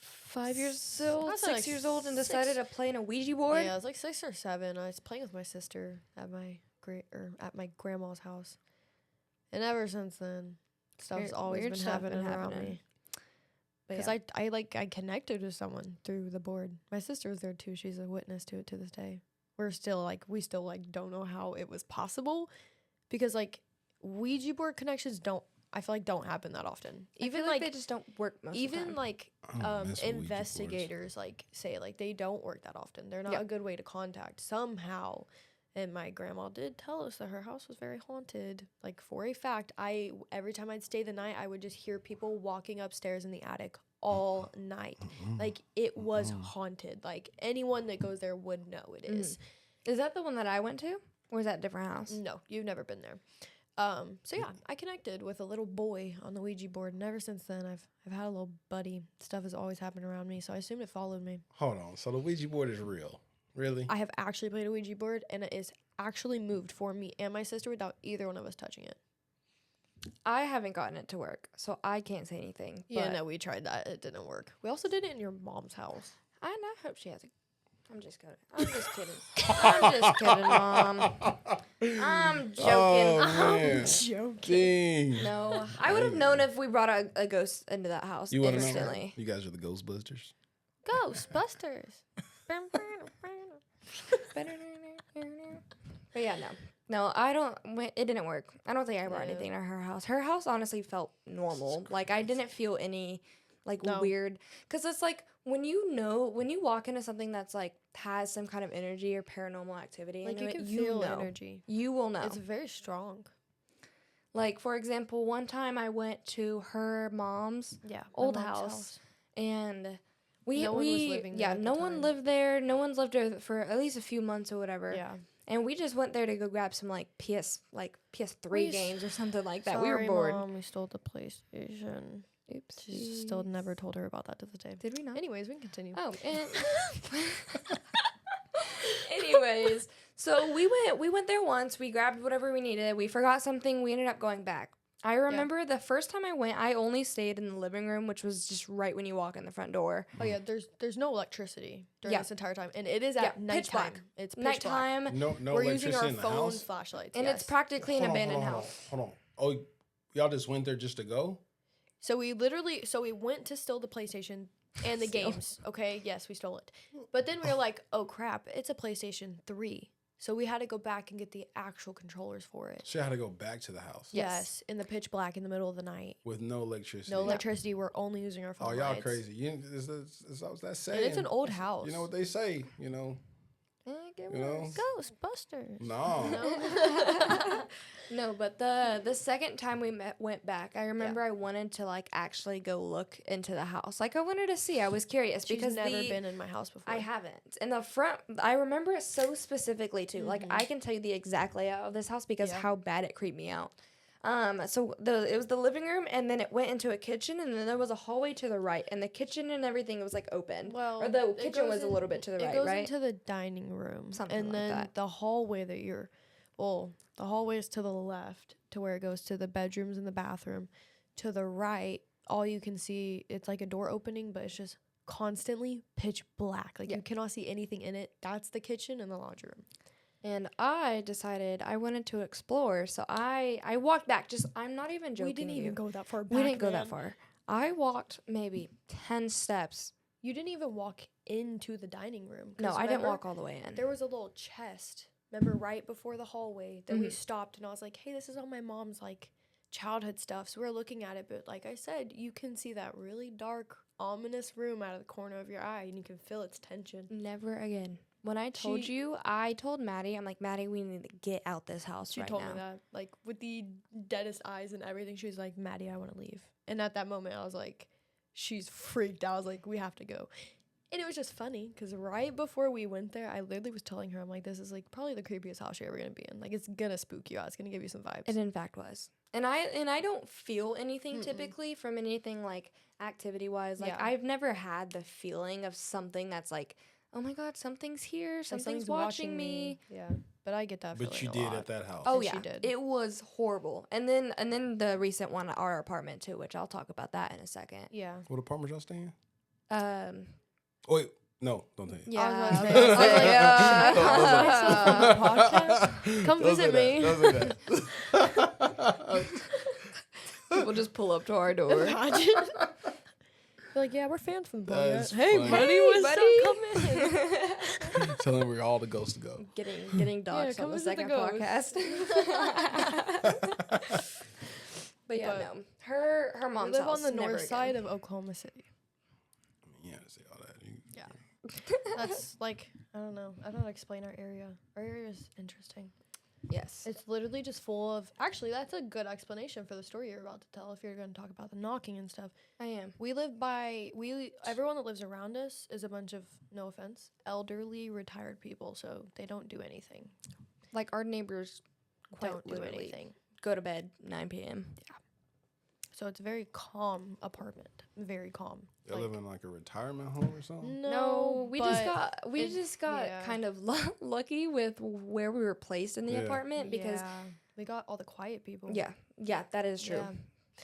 5 years old, I'd say 6 like years old, and 6. decided to play in a Ouija board. Yeah, I was like 6 or 7. I was playing with my sister at my at my grandma's house, and ever since then, stuff's always weird been stuff happening been around happening. me. But Because yeah. I connected with someone through the board. My sister was there too. She's a witness to it to this day. We still don't know how it was possible, because like Ouija board connections don't happen that often. I Even feel like they just don't work most of the even time. like I don't mess with Ouija investigators like say like they don't work that often. They're not Yeah. a good way to contact somehow. And my grandma did tell us that her house was very haunted. Like for a fact, every time I'd stay the night, I would just hear people walking upstairs in the attic all night. Like it was haunted. Like anyone that goes there would know it is. Is that the one that I went to, or is that a different house? No, you've never been there. So yeah, I connected with a little boy on the Ouija board, and ever since then, I've had a little buddy. Stuff has always happened around me, so I assumed it followed me. Hold on. So the Ouija board is real, really? I have actually played a Ouija board, and it is actually moved for me and my sister without either one of us touching it. I haven't gotten it to work, so I can't say anything. Yeah, but no, we tried that. It didn't work. We also did it in your mom's house. I hope she has a. I'm just kidding. I'm just kidding. I'm just kidding, Mom. I'm joking. Oh, I'm man. joking. Dang. No, I would have known if we brought a ghost into that house You want to know? instantly. You guys are the Ghostbusters. Ghostbusters. But yeah, no, I don't. It didn't work. I don't think I brought Yeah. anything to her house. Her house honestly felt normal. Like I didn't feel any No. weird. Because it's like when you walk into something that's like has some kind of energy or paranormal activity, Like into you it, can you feel know. energy. You will know. It's very strong. Like for example, one time I went to her mom's Yeah. my old mom's house. and we No one was living there at the no one time. lived there. No one's lived there for at least a few months or whatever. Yeah. And we just went there to go grab some like PS3 We- games or something like that. Sorry, We were bored. Mom, we stole the PlayStation. Oops. She's still never told her about that to this day. Did we not? Anyways, we can continue. Oh, and anyways, so we went there once. We grabbed whatever we needed. We forgot something. We ended up going back. I remember the first time I went, I only stayed in the living room, which was just right when you walk in the front door. Oh yeah, there's no electricity during Yeah. this entire time, and it is Yeah, at pitch nighttime. black. It's pitch black. Nighttime, No We're using electricity our in the phone house. flashlights, and it's practically an abandoned house. Hold on. Oh, y'all just went there just to go? So we went to steal the PlayStation and the games. Okay, yes, we stole it. But then we were like, oh crap, it's a PlayStation 3. So we had to go back and get the actual controllers for it. She had to go back to the house. Yes, in the pitch black in the middle of the night. With no electricity. No electricity. We're only using our phone Oh, y'all lights. crazy. That's saying. And it's an old house. You know what they say, you know. Ghostbusters. No. No, but the second time we went back, I remember I wanted to like actually go look into the house. Like I wanted to see. I was curious She's because never been in my house before. I haven't. In the front, I remember it so specifically too. Like I can tell you the exact layout of this house because how bad it creeped me out. So it was the living room, and then it went into a kitchen, and then there was a hallway to the right, and the kitchen and everything was like open. Well, or the kitchen was a little bit to the right, It goes right? into the dining room, Something and like then that. the hallway the hallway is to the left, to where it goes to the bedrooms and the bathroom. To the right, all you can see, it's like a door opening, but it's just constantly pitch black. Like you cannot see anything in it. That's the kitchen and the laundry room. And I decided I wanted to explore, so I walked back. I'm not even joking. We didn't even go that far back. We didn't go that far. I walked maybe 10 steps. You didn't even walk into the dining room. No, I didn't walk all the way in. There was a little chest, remember, right before the hallway that we stopped, and I was like, hey, this is all my mom's, like, childhood stuff. So we were looking at it, but like I said, you can see that really dark, ominous room out of the corner of your eye, and you can feel its tension. Never again. When I told I told Maddie, I'm like, Maddie, we need to get out this house right now. She told me that, like, with the deadest eyes and everything. She was like, Maddie, I want to leave. And at that moment, I was like, she's freaked out. I was like, we have to go. And it was just funny, because right before we went there, I literally was telling her, I'm like, this is, like, probably the creepiest house you're ever going to be in. Like, it's going to spook you out. It's going to give you some vibes. It in fact was. And I don't feel anything typically from anything, like, activity-wise. Like, I've never had the feeling of something that's, like, oh my God, something's here, something's watching me. Yeah, but I get that feeling But you a did lot. at that house. Oh And yeah, she did. it was horrible. And then the recent one at our apartment too, which I'll talk about that in a second. Yeah. What apartment y'all staying? Oh Wait, no, don't tell you. yeah, I was gonna say, I was like, podcast. Come Don't visit say me. that. Don't say that. people just pull up to our door. Imagine. They're like, yeah, we're fans from the That's podcast. Hey, funny. buddy, what's up? Come in. Tell them we're all the ghosts to go. Getting dogs come on the visit the second ghost. podcast. But yeah, But no, her We mom's live house, on the never north again. side of Oklahoma City. You had to say all that. That's like, I don't know. I don't know how to explain our area. Our area is interesting. Yes, It's literally just full of. Actually, that's a good explanation for the story you're about to tell. If you're going to talk about the knocking and stuff, I am. we live by. Everyone that lives around us is a bunch of, no offense, elderly retired people. So they don't do anything. Like our neighbors quite Don't do literally anything. go to bed 9 p.m. So it's a very calm apartment. Very calm. Y'all live in like a retirement home or something? No, we just got yeah. kind of lucky with where we were placed in the Yeah. apartment because we got all the quiet people. yeah, that is true. Yeah.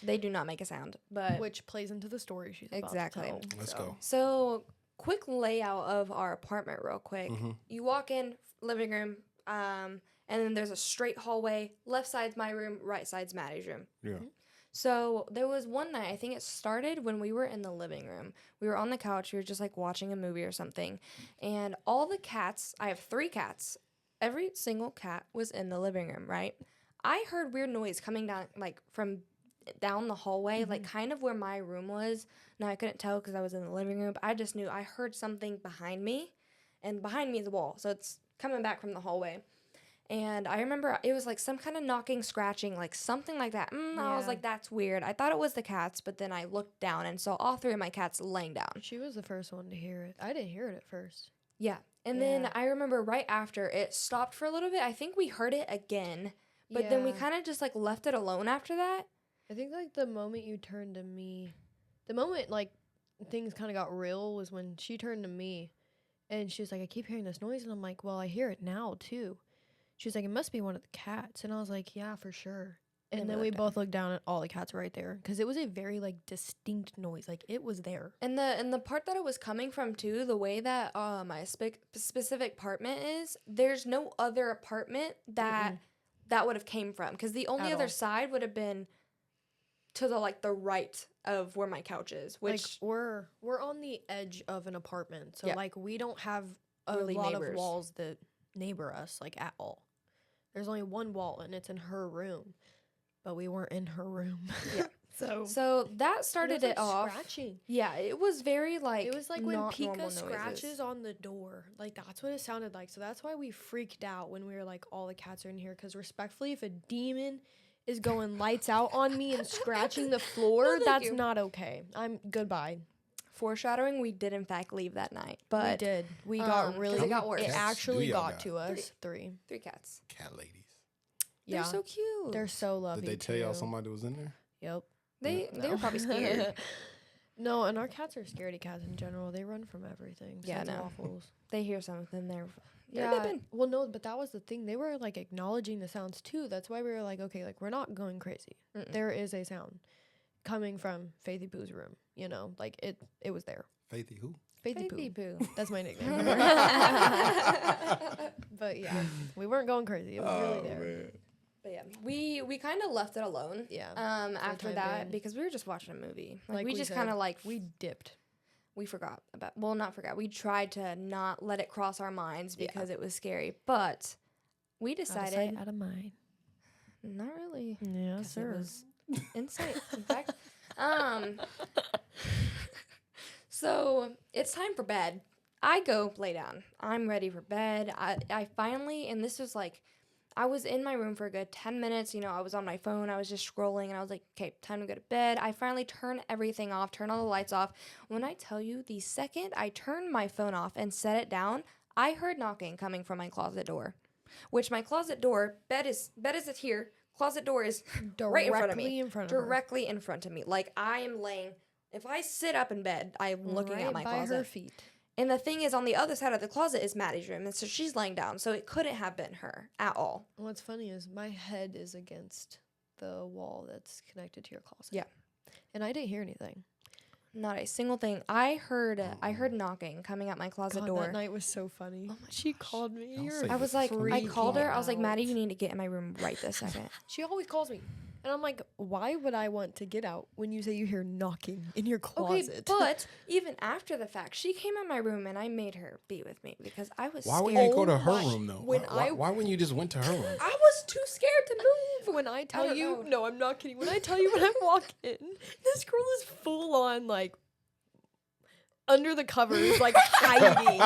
They do not make a sound, but Which plays into the story she's Exactly. about to tell. Let's so. go. So, quick layout of our apartment, real quick. Mhm. You walk in, living room, and then there's a straight hallway. Left side's my room, right side's Maddie's room. Yeah. So, there was one night, I think it started when we were in the living room. We were on the couch, we were just like watching a movie or something. And all the cats, I have 3 cats. Every single cat was in the living room, right? I heard weird noise coming down, like from down the hallway, like kind of where my room was. Now I couldn't tell because I was in the living room, but I just knew I heard something behind me, and behind me is a wall, so it's coming back from the hallway. And I remember it was like some kind of knocking, scratching, like something like that. I was Yeah. like, that's weird. I thought it was the cats, but then I looked down and saw all 3 of my cats laying down. She was the first one to hear it. I didn't hear it at first. Yeah. And then Yeah. I remember right after it stopped for a little bit. I think we heard it again, but then we Yeah. kind of just like left it alone after that. I think like the moment you turned to me, the moment like things kind of got real was when she turned to me, and she was like, I keep hearing this noise, and I'm like, well, I hear it now too. She was like, it must be one of the cats, and I was like, yeah, for sure. And then we both looked down, and all the cats were right there, because it was a very like distinct noise, like it was there. And the part that it was coming from too, the way that my specific apartment is, there's no other apartment that would have came from, because the only At other all. side would have been to the like the right of where my couch is, which like we're on the edge of an apartment, so Yeah. like we don't have a Really lot neighbors. of walls that neighbor us like at all. There's only one wall, and it's in her room, but we weren't in her room. Yeah. So that started it off. scratching. Yeah, it was very like It was like when not normal Pika noises. scratches on the door. Like, that's what it sounded like. So that's why we freaked out when we were like, all the cats are in here. Because respectfully, if a demon is going lights out on me and scratching the floor, No, thank that's you. not okay. Goodbye. Foreshadowing, we did in fact leave that night, We but did. We 'cause got really. it got worse. It Cats actually do y'all got got? to us. Three. 3 cats. Cat ladies. Yeah. They're so cute. They're so lovely. Did they tell y'all too. somebody was in there? Yep. they No. were probably scared. No, and our cats are scaredy cats in general. They run from everything. Yeah, besides no. waffles. They hear something, they're Yeah. dipping. Well, no, but that was the thing. They were like acknowledging the sounds too. That's why we were like, okay, like we're not going crazy. Mm-mm. There is a sound coming from Faithy Poo's room. You know, like it was there. Faithy who? Faithy Baby Poo. poo. That's my nickname. But yeah, we weren't going crazy. It was really there. Man. But yeah, we kind of left it alone. Yeah. After time that being. because we were just watching a movie. Like, Like we we just said, kind of like We dipped. we forgot about. Well, not forgot. We tried to not let it cross our minds Yeah. because it was scary. But we decided Out of mind. not really. Yeah, 'Cause it sir. was insight. In fact, so it's time for bed. I go lay down. I'm ready for bed. I finally, and this was like, I was in my room for a good 10 minutes. You know, I was on my phone. I was just scrolling, and I was like, okay, time to go to bed. I finally turn everything off, turn all the lights off. When I tell you, the second I turned my phone off and set it down, I heard knocking coming from my closet door, which my closet door, bed is here. Closet door is right in front of me. Directly in front of me. Like, I am laying, if I sit up in bed, I'm looking right at my by closet. her feet. And the thing is, on the other side of the closet is Maddie's room, and so she's laying down, so it couldn't have been her at all. What's funny is my head is against the wall that's connected to your closet. Yeah. And I didn't hear anything. Not a single thing. I heard knocking coming at my closet God, door. that night was so funny. Oh my She gosh. called me. Don't You're say I was like, I called her. I was like, out. Maddie, you need to get in my room right this second. She always calls me. And I'm like, why would I want to get out when you say you hear knocking in your Okay, closet? but even after the fact, she came in my room and I made her be with me because I was Why scared. wouldn't you go to Oh her my- room though? when Why wouldn't you just went to her room? I was too scared to move. When I tell don't you, know. no, I'm not kidding. When I tell you when I walk in, this girl is full on like under the covers, like hiding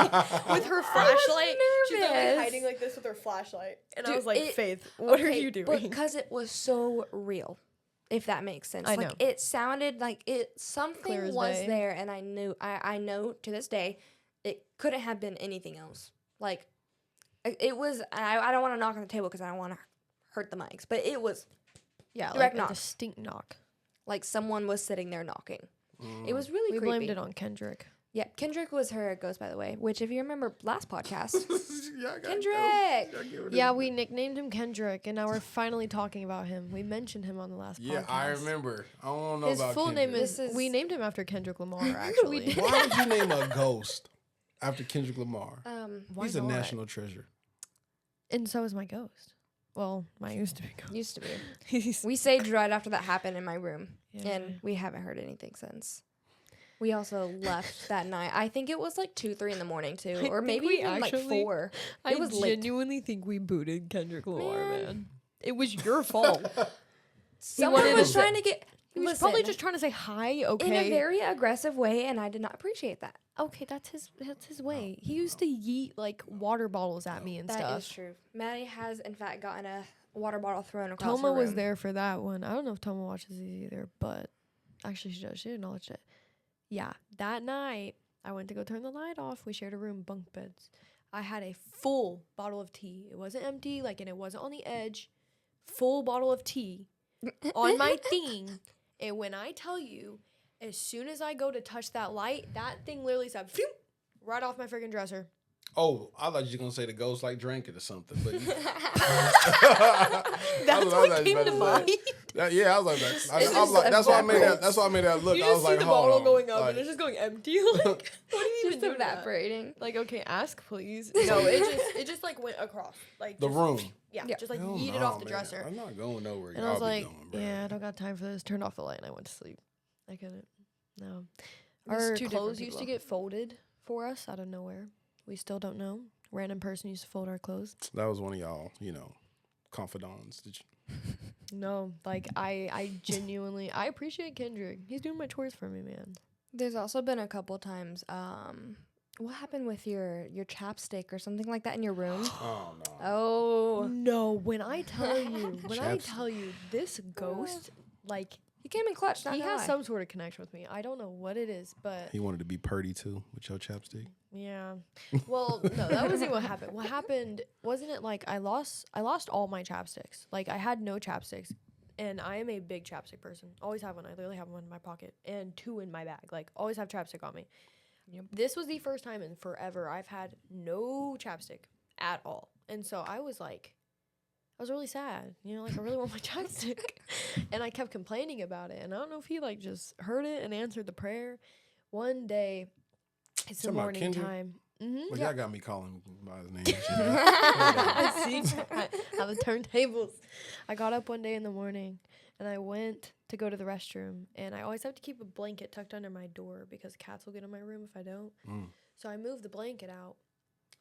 with her flashlight. She's like nervous. hiding like this with her flashlight. And I Dude, was like, it- Faith, what are Okay, you doing? Because it was so real, if that makes sense. I like know. it sounded like Clear something as was day. there, and I know to this day, it couldn't have been anything else. Like it was. I don't want to knock on the table because I don't want to hurt the mics, but it was Yeah, direct like knock. a distinct knock. like someone was sitting there knocking. It was really We creepy. blamed it on Kendrick. Yeah, Kendrick was her ghost, by the way. Which, if you remember last podcast, Yeah, I got Kendrick. Yeah, we nicknamed him Kendrick, and now we're finally talking about him. We mentioned him on the last Yeah, podcast. I remember. I don't know His about full name Kendrick. is, we named him after Kendrick Lamar, We actually. did. Why would you name a ghost after Kendrick Lamar? Why He's a not? national treasure. And so is my ghost. Well, my used to be ghost. used to be. He's- We saged right after that happened in my room, Yeah. and we haven't heard anything since. We also left that night. I think it was like 2, 3 in the morning too, I or think maybe we even like actually- 4. I It was late. genuinely think we booted Kendrick Lamar, Man. man. It was your fault. Someone wanted was to- trying to get. He was Listen, probably just trying to say hi, okay? in a very aggressive way, and I did not appreciate that. Okay, that's his way. He used to yeet like water bottles at me and That stuff. is true. Maddie has, in fact, gotten a water bottle thrown across Toma her was room. there for that one. I don't know if Toma watches these either, but actually she does. She acknowledged it. Yeah, that night I went to go turn the light off. We shared a room, bunk beds. I had a full bottle of tea. It wasn't empty, like, and it wasn't on the edge. Full bottle of tea on my thing. And when I tell you, as soon as I go to touch that light, that thing literally said, phew, right off my freaking dresser. Oh, I thought you were gonna say the ghost like drank it or something, but That's what came to mind. Yeah, I was like, I was just like, that's why I made that. evaporates. That's why I made that look. You I just was see like, the hold bottle on. going up Like, and it's just going empty. Like, what are you even Just doing? evaporating. Like, okay, ask please. No, it just like went across. Like the just- room. Yeah, Yeah. just like Hell yeet it nah, off the man. dresser. I'm not going nowhere. And I was Y'all be like, going, bro. yeah, I don't got time for this. Turned off the light and I went to sleep. I couldn't. No. It was Our two different clothes used to people. get folded for us out of nowhere. We still don't know. Random person used to fold our clothes. That was one of y'all, confidants. Did you? No, like I genuinely I appreciate Kendrick. He's doing my chores for me, man. There's also been a couple times. What happened with your chapstick or something like that in your room? Oh no. Oh, No, when I tell Chaps- you, this ghost, like he came in clutch. Not he gonna has lie. some sort of connection with me. I don't know what it is, but He wanted to be purdy too with your chapstick. yeah. Well, no, that wasn't what happened. What happened wasn't it like I lost all my chapsticks. Like I had no chapsticks, and I am a big chapstick person. Always have one. I literally have one in my pocket and 2 in my bag. Like always have chapstick on me. Yep. This was the first time in forever I've had no chapstick at all, and so I was really sad. Like I really want my chapstick, and I kept complaining about it. And I don't know if he like just heard it and answered the prayer. One day, it's the Talking about morning Kendrick? time. Mm-hmm. Well, y'all got me calling him by his name. See, how the turntables. I got up one day in the morning and I went to go to the restroom, and I always have to keep a blanket tucked under my door because cats will get in my room if I don't. So I moved the blanket out,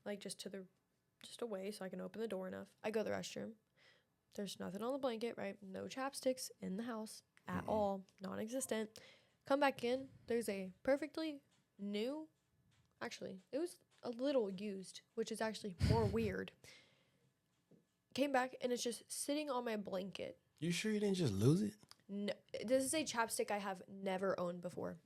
like just away so I can open the door enough. I go to the restroom. There's nothing on the blanket, right? No chapsticks in the house at all, non-existent. Come back in. There's a perfectly new, actually, it was a little used, which is actually more weird. Came back and it's just sitting on my blanket. You sure you didn't just lose it? No, this is a chapstick I have never owned before.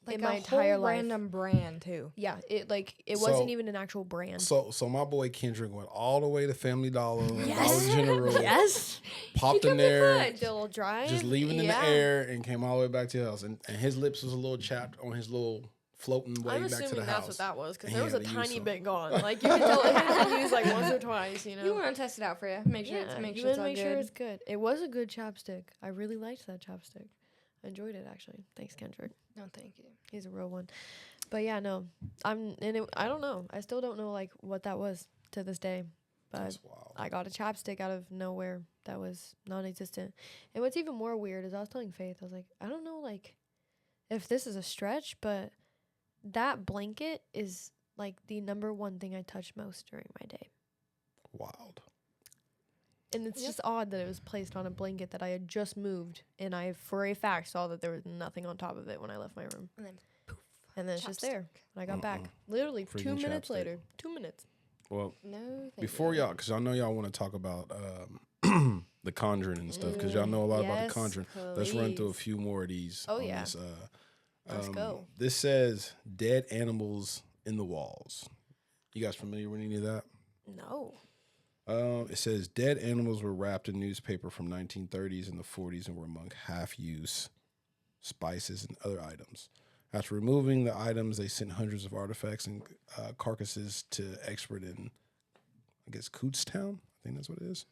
Like in my a entire whole life. random brand too. Yeah, it So- wasn't even an actual brand. So my boy Kendrick went all the way to Family Dollar, Yes. Dollar General, Yes, popped He in kept it there, fun. still drive. just leaving in Yeah. the air, and came all the way back to the house. And his lips was a little chapped on his little floating way I'm back to assuming the that's house. what that was, because And there he was a had to use tiny some. bit gone. Like you can tell it had been used like once or twice. You want to test it out for you? Make sure Yeah, make you sure it's wanna all make sure good. it's good. It was a good chapstick. I really liked that chapstick. I enjoyed it actually. Thanks, Kendrick. No, thank you. He's a real one. But yeah, no, I don't know. I still don't know like what that was to this day. But That's wild. I got a chapstick out of nowhere that was non-existent. And what's even more weird is I was telling Faith, I was like, I don't know like if this is a stretch, but that blanket is like the number one thing I touch most during my day. Wild. And it's Yep. just odd that it was placed on a blanket that I had just moved, and I for a fact saw that there was nothing on top of it when I left my room. And then poof. And then it's just there when I got back. Mm-mm. Literally 2 Freaking minutes chapstick. later. 2 minutes. Well, No, thank before you. y'all, because I know y'all want to talk about The Conjuring and stuff, because y'all know a lot about Yes, The Conjuring. Let's run through a please. few more of these. Oh, on yeah. This, Let's go. This says dead animals in the walls. You guys familiar with any of that? No. It says dead animals were wrapped in newspaper from 1930s and the 40s and were among half-use spices and other items. After removing the items, they sent hundreds of artifacts and carcasses to expert in, I guess, Cootstown. I think that's what it is.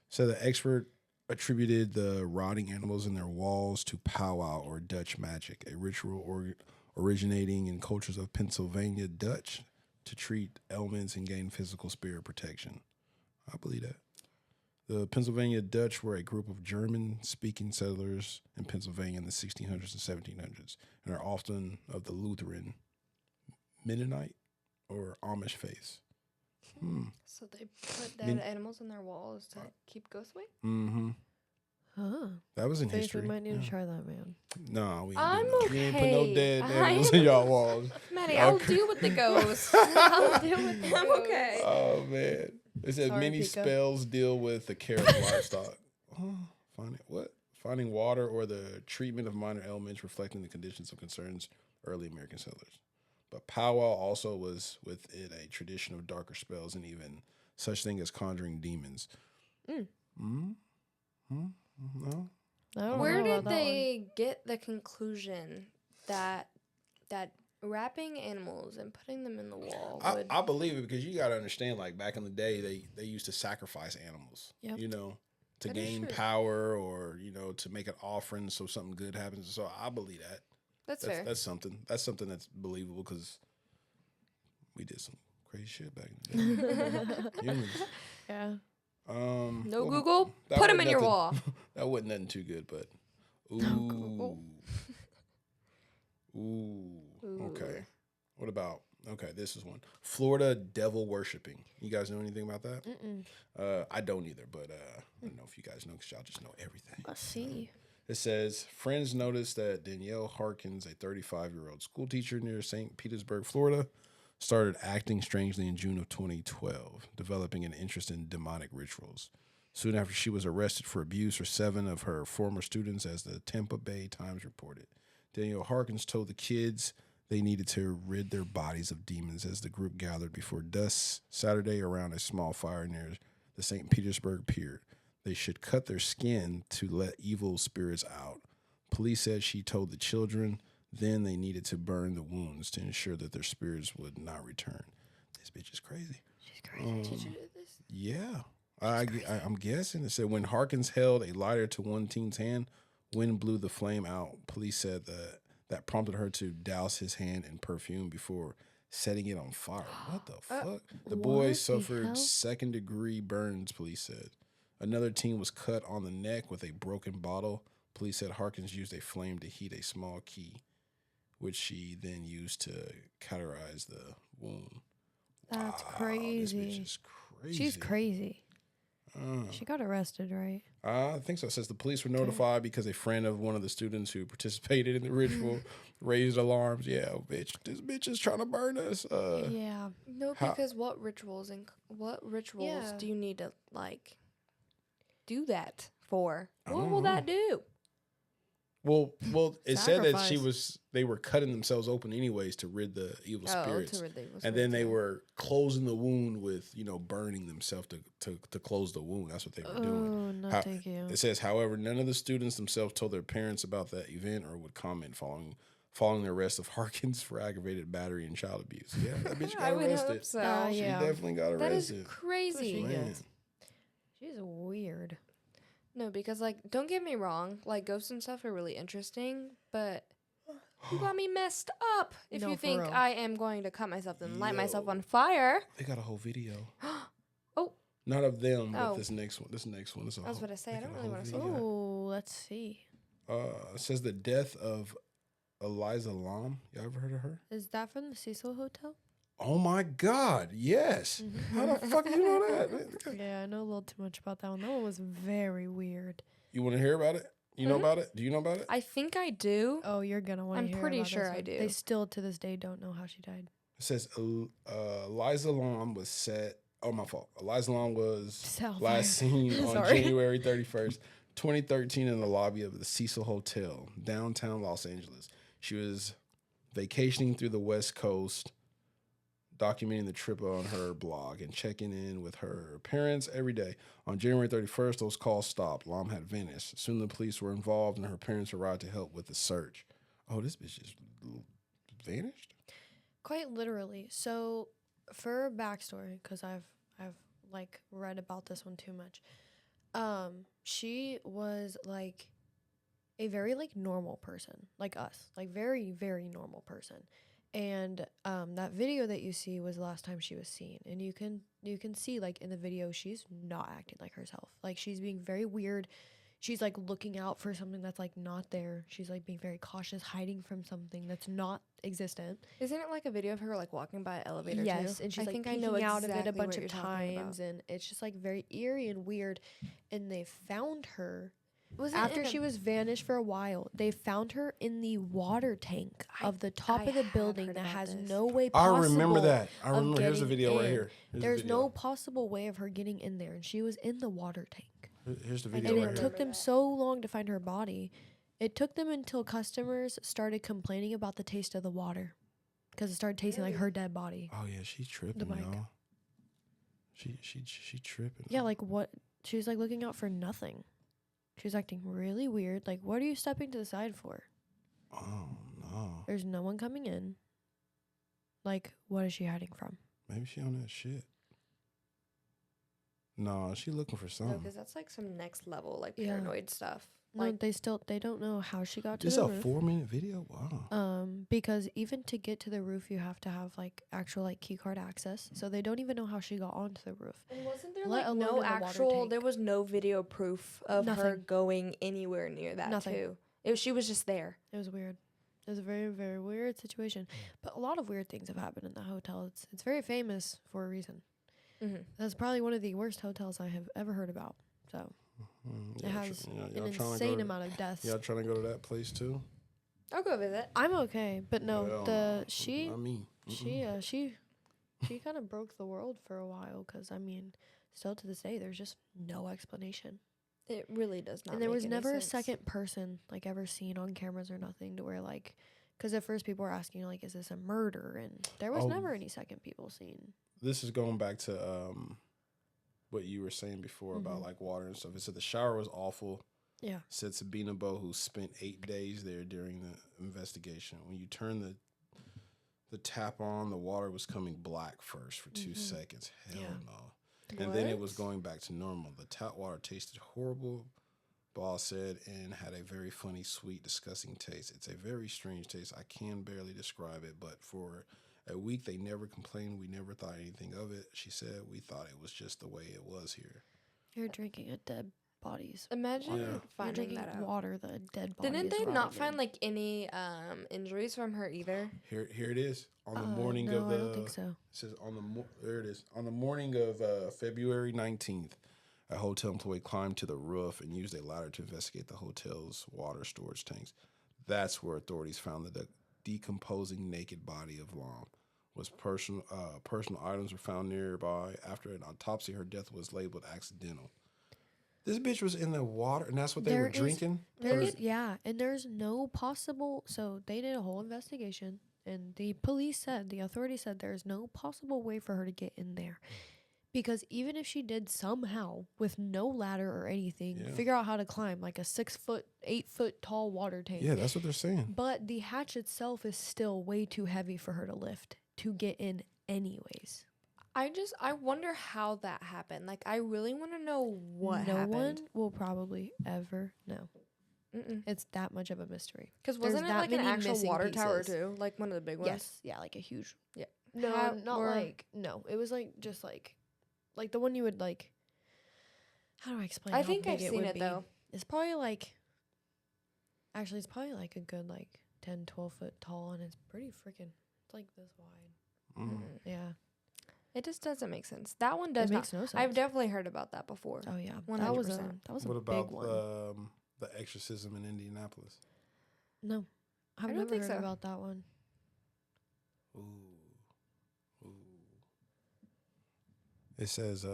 So the expert attributed the rotting animals in their walls to powwow or Dutch magic, a ritual originating in cultures of Pennsylvania Dutch to treat ailments and gain physical spirit protection. I believe that. The Pennsylvania Dutch were a group of German-speaking settlers in Pennsylvania in the 1600s and 1700s and are often of the Lutheran, Mennonite, or Amish faiths. So they put dead mean- animals on their walls to keep ghosts away? Mm-hmm. Huh. That was in Faith, history. we might need Yeah. to try that, man. No, we ain't I'm doing that. We ain't put no okay. dead I animals am in y'all walls. Maddie, Y'all I'll deal with the ghosts. I'll deal with the I'm ghosts. okay. Oh man! It said Sorry, many Pico. spells deal with the care of livestock. Finding water or the treatment of minor ailments, reflecting the conditions of concerns early American settlers. But powwow also was with it a tradition of darker spells and even such thing as conjuring demons. No. I don't Where know did about that one. they get the conclusion that wrapping animals and putting them in the wall would... I believe it because you got to understand, like back in the day, they used to sacrifice animals, Yep. to That is gain true. power or, to make an offering so something good happens. So I believe that. That's fair. That's something. That's something that's believable because we did some crazy shit back in the day. Humans. Yeah. No well, Google. that Put them wasn't in your nothing- wall. That wasn't nothing too good, but Google. Okay. What about this is one. Florida devil worshiping. You guys know anything about that? I don't either, but I don't know if you guys know because y'all just know everything. Let's see. It says friends noticed that Danielle Harkins, a 35-year-old school teacher near St. Petersburg, Florida, started acting strangely in June of 2012, developing an interest in demonic rituals. Soon after she was arrested for abuse for 7 of her former students, as the Tampa Bay Times reported. Danielle Harkins told the kids they needed to rid their bodies of demons as the group gathered before dusk Saturday around a small fire near the St. Petersburg Pier. They should cut their skin to let evil spirits out. Police said she told the children then they needed to burn the wounds to ensure that their spirits would not return. This bitch is crazy. She's crazy. Did you do this? Yeah. I'm guessing. It said when Harkins held a lighter to one teen's hand, wind blew the flame out. Police said that prompted her to douse his hand in perfume before setting it on fire. What the fuck? The boy what the suffered hell? second-degree burns, police said. Another teen was cut on the neck with a broken bottle. Police said Harkins used a flame to heat a small key, which she then used to cauterize the wound. That's Wow, crazy. This bitch is crazy. She's crazy. She got arrested, right? I think so. It says the police were notified because a friend of one of the students who participated in the ritual raised alarms. Yeah, bitch, this bitch is trying to burn us. Yeah. No, How- because what rituals Yeah. do you need to like do that for? I What don't will know. that do? Well, it said that Sacrifice. they were cutting themselves open anyways to rid the evil spirits. to rid the evil And then spirits, they yeah. were closing the wound with, burning themselves to close the wound. That's what they were doing. Oh, no, How- thank you. It says, however, none of the students themselves told their parents about that event or would comment following the arrest of Harkins for aggravated battery and child abuse. Yeah, that bitch I got would arrested. hope so. Oh, She yeah. definitely got That is arrested. crazy. she Man. gets. She's weird. No, because like, don't get me wrong, like ghosts and stuff are really interesting, but you got me messed up if No, you for think real. I am going to cut myself and light myself Yo. on fire. They got a whole video. Oh, Not of them, Oh. but this next one. This next one is a I was whole- about to say, they I got don't a really whole wanna see video. Oh, let's see. It says the death of Eliza Lam. Y'all ever heard of her? Is that from the Cecil Hotel? Oh my God! Yes. How the fuck you know that? Yeah, I know a little too much about that one. That one was very weird. You want to hear about it? You know about it? Do you know about it? I think I do. Oh, you're gonna want to I'm hear pretty about this sure I one. do. They still to this day don't know how she died. It says Eliza Lam was set. Oh, my fault. Eliza Lam was Set on last fire. seen on Sorry. January 31st, 2013, in the lobby of the Cecil Hotel, downtown Los Angeles. She was vacationing through the West Coast, documenting the trip on her blog and checking in with her parents every day. On January 31st, those calls stopped. Lam had vanished. Soon the police were involved and her parents arrived to help with the search. Oh, this bitch just vanished? Quite literally. So, for backstory, because I've like read about this one too much. She was like a very like normal person, like us, like very very normal person. And that video that you see was the last time she was seen, and you can see like in the video she's not acting like herself. Like she's being very weird. She's like looking out for something that's like not there. She's like being very cautious, hiding from something that's not existent. Isn't it like a video of her like walking by an elevator? Yes, too? and she's I like think I peeking know out of it a exactly bunch what of you're talking about. times, and it's just like very eerie and weird. And they found her Was it after in she a- was vanished for a while. They found her in the water tank of the top I of the have building heard that about has this. no way I possible. remember that. I of remember. Here's the getting video right in. here. Here's the There's video. no possible way of her getting in there, and she was in the water tank. Here's the I video And do it right here. took them so long to find her body. It took them until customers started complaining about the taste of the water, because it started tasting like her dead body. Oh yeah, she's tripping, mic. y'all. She tripping. Yeah, like what? She was like looking out for nothing. She was acting really weird. Like, what are you stepping to the side for? Oh no. There's no one coming in. Like, what is she hiding from? Maybe she on that shit. No, she looking for No, something. because that's like some next level like Yeah. paranoid stuff. No, Like, they don't know how she got to It's the a roof. 4-minute video. Wow. Because even to get to the roof, you have to have like actual like key card access. So they don't even know how she got onto the roof. and wasn't there Let like alone no in the water actual? tank. There was no video proof of her Nothing. going anywhere near that Nothing. too. She was just there. It was weird. It was a very, very weird situation. But a lot of weird things have happened in that hotel. It's very famous for a reason. Mm-hmm. That's probably one of the worst hotels I have ever heard about. So it has an insane amount of deaths. Y'all trying to go to that place too? I'll go visit. I'm okay, but no, Hell the no. she Not me. she kind of broke the world for a while because I mean, still to this day, there's just no explanation. It really does not. And there make was any never sense. a second person like ever seen on cameras or nothing to where like, because at first people were asking like, is this a murder? And there was Oh. never any second people seen. This is going back to what you were saying before about like water and stuff. It said the shower was awful. Yeah. Said Sabina Bo, who spent 8 days there during the investigation. When you turn the tap on, the water was coming black first for 2 seconds. Hell Yeah. no. And then it was What? going back to normal. The tap water tasted horrible, Ball said, and had a very funny, sweet, disgusting taste. It's a very strange taste. I can barely describe it, but for a week they never complained. We never thought anything of it. She said we thought it was just the way it was here. You're drinking a dead body's. Imagine Yeah. You're finding drinking that out. water, the dead body. Didn't is they not rotting find in. like any injuries from her either? Here it is on the morning no, of the. I don't think so. It says there it is on the morning of February 19th. A hotel employee climbed to the roof and used a ladder to investigate the hotel's water storage tanks. That's where authorities found the decomposing naked body of Lam. Personal items were found nearby. After an autopsy, her death was labeled accidental. This bitch was in the water, and that's what they were drinking? And there's no possible. So they did a whole investigation, and the authorities said there's no possible way for her to get in there. Because even if she did somehow, with no ladder or anything, figure out how to climb like a 6 foot, 8 foot tall water tank. Yeah, that's what they're saying. But the hatch itself is still way too heavy for her to lift to get in anyways. I wonder how that happened. Like, I really want to know what happened. No one will probably ever know. Mm-mm. It's that much of a mystery. Because There's wasn't it that like an many actual missing water tower pieces. too? Like one of the big ones? Yes. Yeah, like a huge. Yeah. No, How- not were- like. No, it was like just like the one you would like. How do I explain? I how think big I've seen would it be? though. It's probably like. Actually, it's probably like a good like 10, 12 foot tall, and it's pretty freaking. It's like this wide. Mm. Yeah, It just doesn't make sense. That one does it not. makes no sense. I've definitely heard about that before. Oh yeah, 100%. that was a What about big one. the exorcism in Indianapolis? No, I've don't never think heard so. about that one. Ooh. It says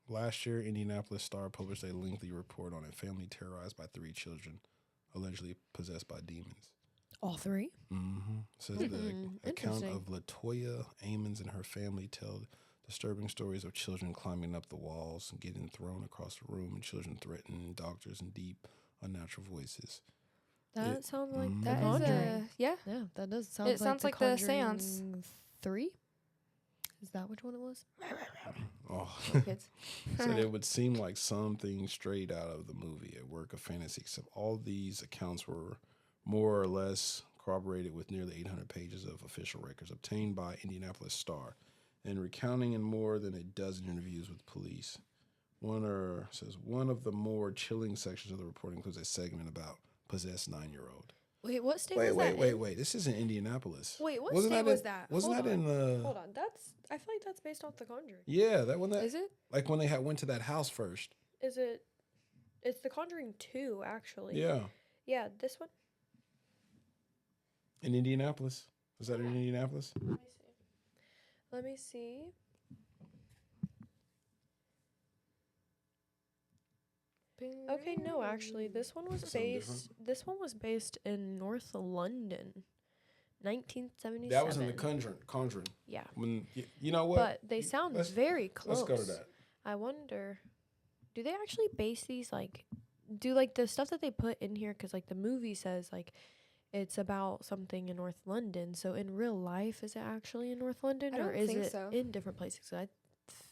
last year Indianapolis Star published a lengthy report on a family terrorized by 3 children allegedly possessed by demons. All 3. Mm-hmm. Says the account Interesting. of Latoya Amons and her family tell disturbing stories of children climbing up the walls and getting thrown across the room, and children threatening doctors in deep, unnatural voices. That sounds like Mhm. The That is Conjuring. yeah. Yeah, that does sound. It sounds like The Seance. Conjuring 3. Is that which one it was? Oh, Kids. said it would seem like something straight out of the movie, a work of fantasy, except all these accounts were more or less corroborated with nearly 800 pages of official records obtained by Indianapolis Star and recounting in more than a dozen interviews with police. One of the more chilling sections of the report includes a segment about possessed 9-year-old. Wait, what state was that? Wait. This is in Indianapolis. Wait, what Wasn't state that was in- that? Wasn't Hold that on. in the? Hold on, I feel like that's based off The Conjuring. Yeah, that one. That Is it? like when they went to that house first. Is it? It's The Conjuring 2, actually. Yeah, Yeah, this one. in Indianapolis. Was that in Indianapolis? Let me see. Okay, no, actually, this one was Something based. This one was based in North London, 1977. That was in the Conjuring. Yeah, When you know what? but they sound Let's- very close. Let's go to that. I wonder, do they actually base these like, do like the stuff that they put in here? Because like the movie says like, it's about something in North London. So in real life, is it actually in North London, I or don't is think it so. in different places? 'Cause I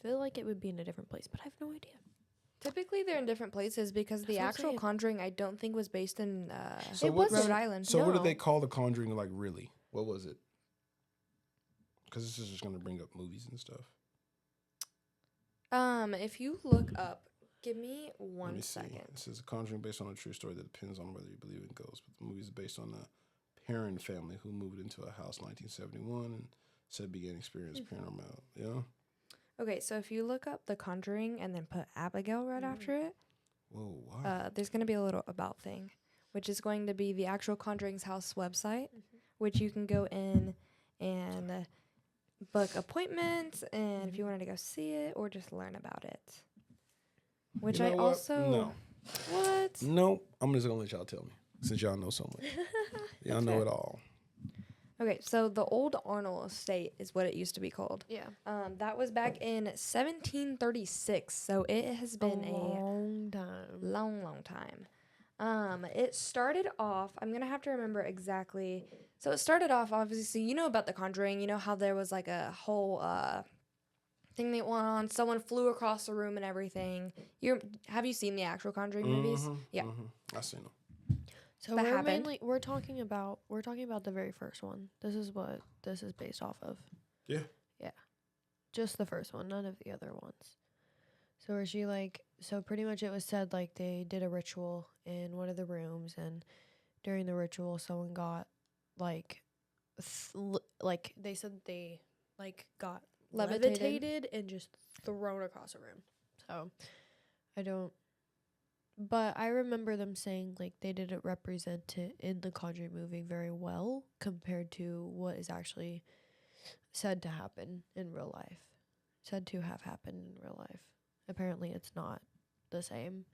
feel like it would be in a different place, but I have no idea. Typically, they're in different places because the what I'm actual saying. Conjuring, I don't think, was based in So It what? wasn't. Rhode Island. So what did No. they call The Conjuring? Like really? What was it? Because this is just gonna bring up movies and stuff. If you look up, give me Let 1 me see. second. It says The Conjuring based on a true story that depends on whether you believe in ghosts. But the movie is based on a Perrin family who moved into a house in 1971 and said began experiencing paranormal. Yeah. Okay, so if you look up The Conjuring and then put Abigail right after it, Whoa. Wow. there's going to be a little about thing, which is going to be the actual Conjuring's house website, which you can go in and book appointments, and if you wanted to go see it or just learn about it. Which You know I what? also No. what? Nope. I'm just gonna let y'all tell me since y'all know so much. Y'all know fair. it all. Okay, so the Old Arnold Estate is what it used to be called. Yeah. That was back in 1736, so it has been a long time. long time. It started off, I'm going to have to remember exactly. So it started off, obviously, you know about The Conjuring. You know how there was like a whole thing that went on. Someone flew across the room and everything. Have you seen the actual Conjuring movies? Yeah. I seen them. So That we're happened. we're talking about the very first one. This is what this is based off of. Yeah. Just the first one, none of the other ones. So where she so pretty much it was said like they did a ritual in one of the rooms, and during the ritual someone got like they said they got Levitated. levitated and just thrown across a room. So I don't. But I remember them saying like they didn't represent it in the Conjuring movie very well compared to what is actually said to happen in real life. Said to have happened in real life. Apparently it's not the same.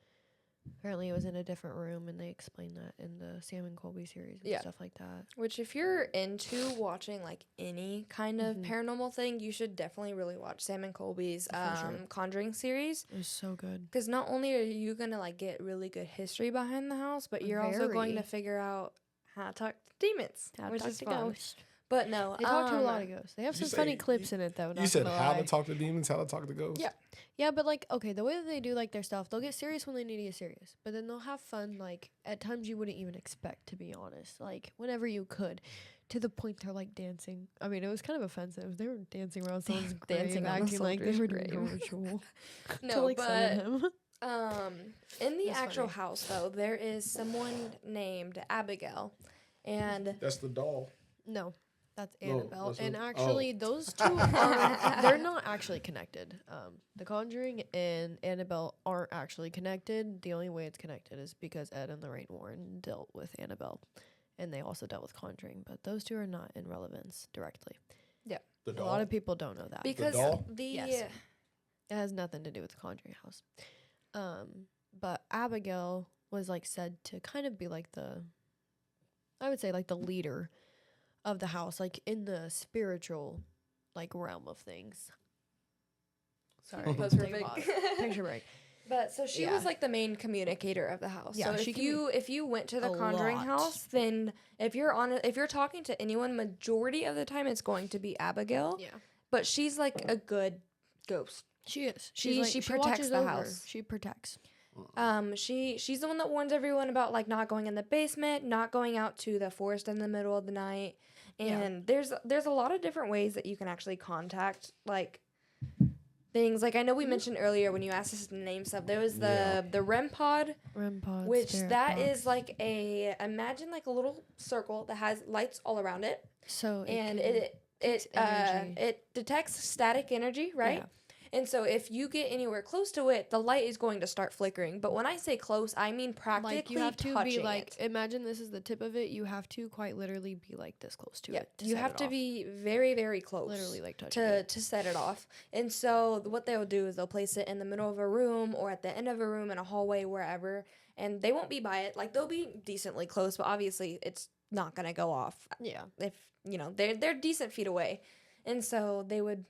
Apparently it was in a different room, and they explained that in the Sam and Colby series and Yeah. stuff like that. Which, if you're into watching like any kind of paranormal thing, you should definitely really watch Sam and Colby's sure. Conjuring series. It was so good. Because not only are you gonna like get really good history behind the house, but you're also going to Very. figure out how to talk to demons, How to which talk is to fun. ghosts. But no, They talk to a lot of ghosts. They have You some funny say- clips in it though. You not said gonna how lie. to talk to demons, how to talk to ghosts. Yeah. Yeah, but like, okay, the way that they do like their stuff, they'll get serious when they need to get serious, but then they'll have fun like at times you wouldn't even expect, to be honest. Like whenever you could, to the point they're like dancing. I mean, it was kind of offensive. They were dancing around someone's Dancing grave, on the acting like they soldier's were doing a grave. ritual to No, like summon him. in the That's actual funny. house though, there is someone named Abigail, and That's the doll. No, that's No, Annabelle. that's And what- actually, those two are they're not actually connected. The Conjuring and Annabelle aren't actually connected. The only way it's connected is because Ed and Lorraine Warren dealt with Annabelle, and they also dealt with Conjuring. But those two are not in relevance directly. The A doll. lot of people don't know that. because doll? the Yes. It has nothing to do with the Conjuring house. But Abigail was like said to kind of be like I would say like the leader of the house, like in the spiritual like realm of things. Sorry, That was take a perfect. pause. Picture break. But so she Yeah. was like the main communicator of the house. Yeah, so she if you went to the a Conjuring lot. house, then if you're talking to anyone, majority of the time it's going to be Abigail. Yeah, But she's like a good ghost. she is. She protects watches the over. house. She protects. She's the one that warns everyone about like not going in the basement, not going out to the forest in the middle of the night. And there's a lot of different ways that you can actually contact like things. Like I know we mentioned earlier when you asked us to name stuff, there was the REM pod, REM pod, which spirit that box. is like imagine like a little circle that has lights all around it, So and takes energy. it detects static energy, right? Yeah. And so if you get anywhere close to it, the light is going to start flickering. But when I say close, I mean practically Like you have to touching be like, it. imagine this is the tip of it. You have to quite literally be like this close to Yeah, it. you set have it to off. be very, very close. literally like touching to it. to set it off. And so what they'll do is they'll place it in the middle of a room or at the end of a room in a hallway, wherever, and they won't be by it. Like they'll be decently close, but obviously it's not gonna go off Yeah. if they're decent feet away. And so they would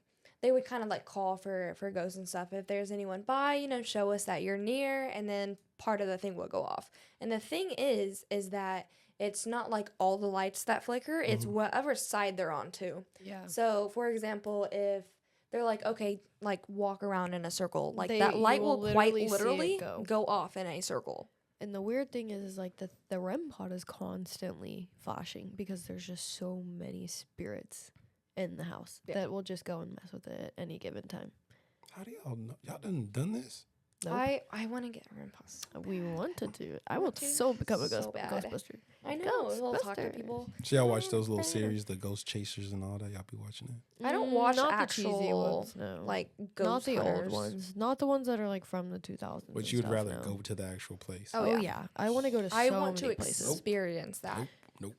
kind of like call for ghosts and stuff. If there's anyone by, show us that you're near, and then part of the thing will go off. And the thing is that it's not like all the lights that flicker, it's whatever side they're on too. Yeah. So, for example, if they're like, okay, like walk around in a circle. Like They- that light you will will quite literally see it literally go. go off in a circle. And the weird thing is like the REM pod is constantly flashing because there's just so many spirits in the house that will just go and mess with it at any given time. How do y'all know? Y'all done this? Nope. I want to get a REM pod. We wanted to. I want would to so become a so bad. Ghostbuster. I know. We'll talk to Ghostbusters. people. So y'all watch those little series, the Ghost Chasers and all that? Y'all be watching it? I don't watch not actual, the cheesy ones, no. like ghost not the hunters. old ones, not the ones that are like from the 2000s. But and you would stuff, rather no. go to the actual place? Oh, Oh yeah. yeah, I want to go to so I want to many places. experience that. Nope.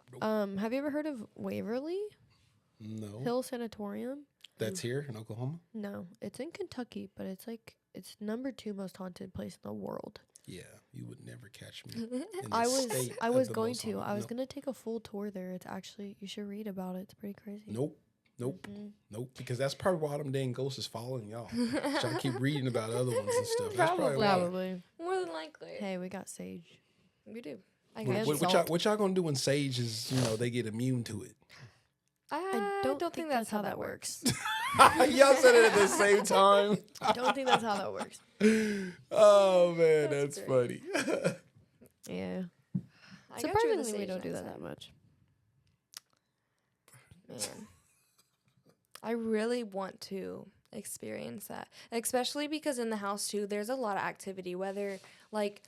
Have you ever heard of Waverly No. Hill Sanatorium? That's here in Oklahoma? No, it's in Kentucky, but it's number 2 most haunted place in the world. Yeah, you would never catch me. in the I state was of the going most to. haunted. I was Nope. gonna take a full tour there. It's actually, you should read about it. It's pretty crazy. Nope. Mhm. Because that's probably why them dang ghosts is following y'all. Y'all keep reading about other ones and stuff. That's probably why. Probably. More than likely. Hey, we got Sage. We do. I What- guess. what- What y'all gonna do when Sage is, they get immune to it? I don't think that's how that works. Y'all said it at the same time. I don't think that's how that works. Oh man, That's that's great. funny. Yeah. I got you with the Surprisingly, we stage don't do that accent. much. Man, I really want to experience that, especially because in the house too, there's a lot of activity. Whether like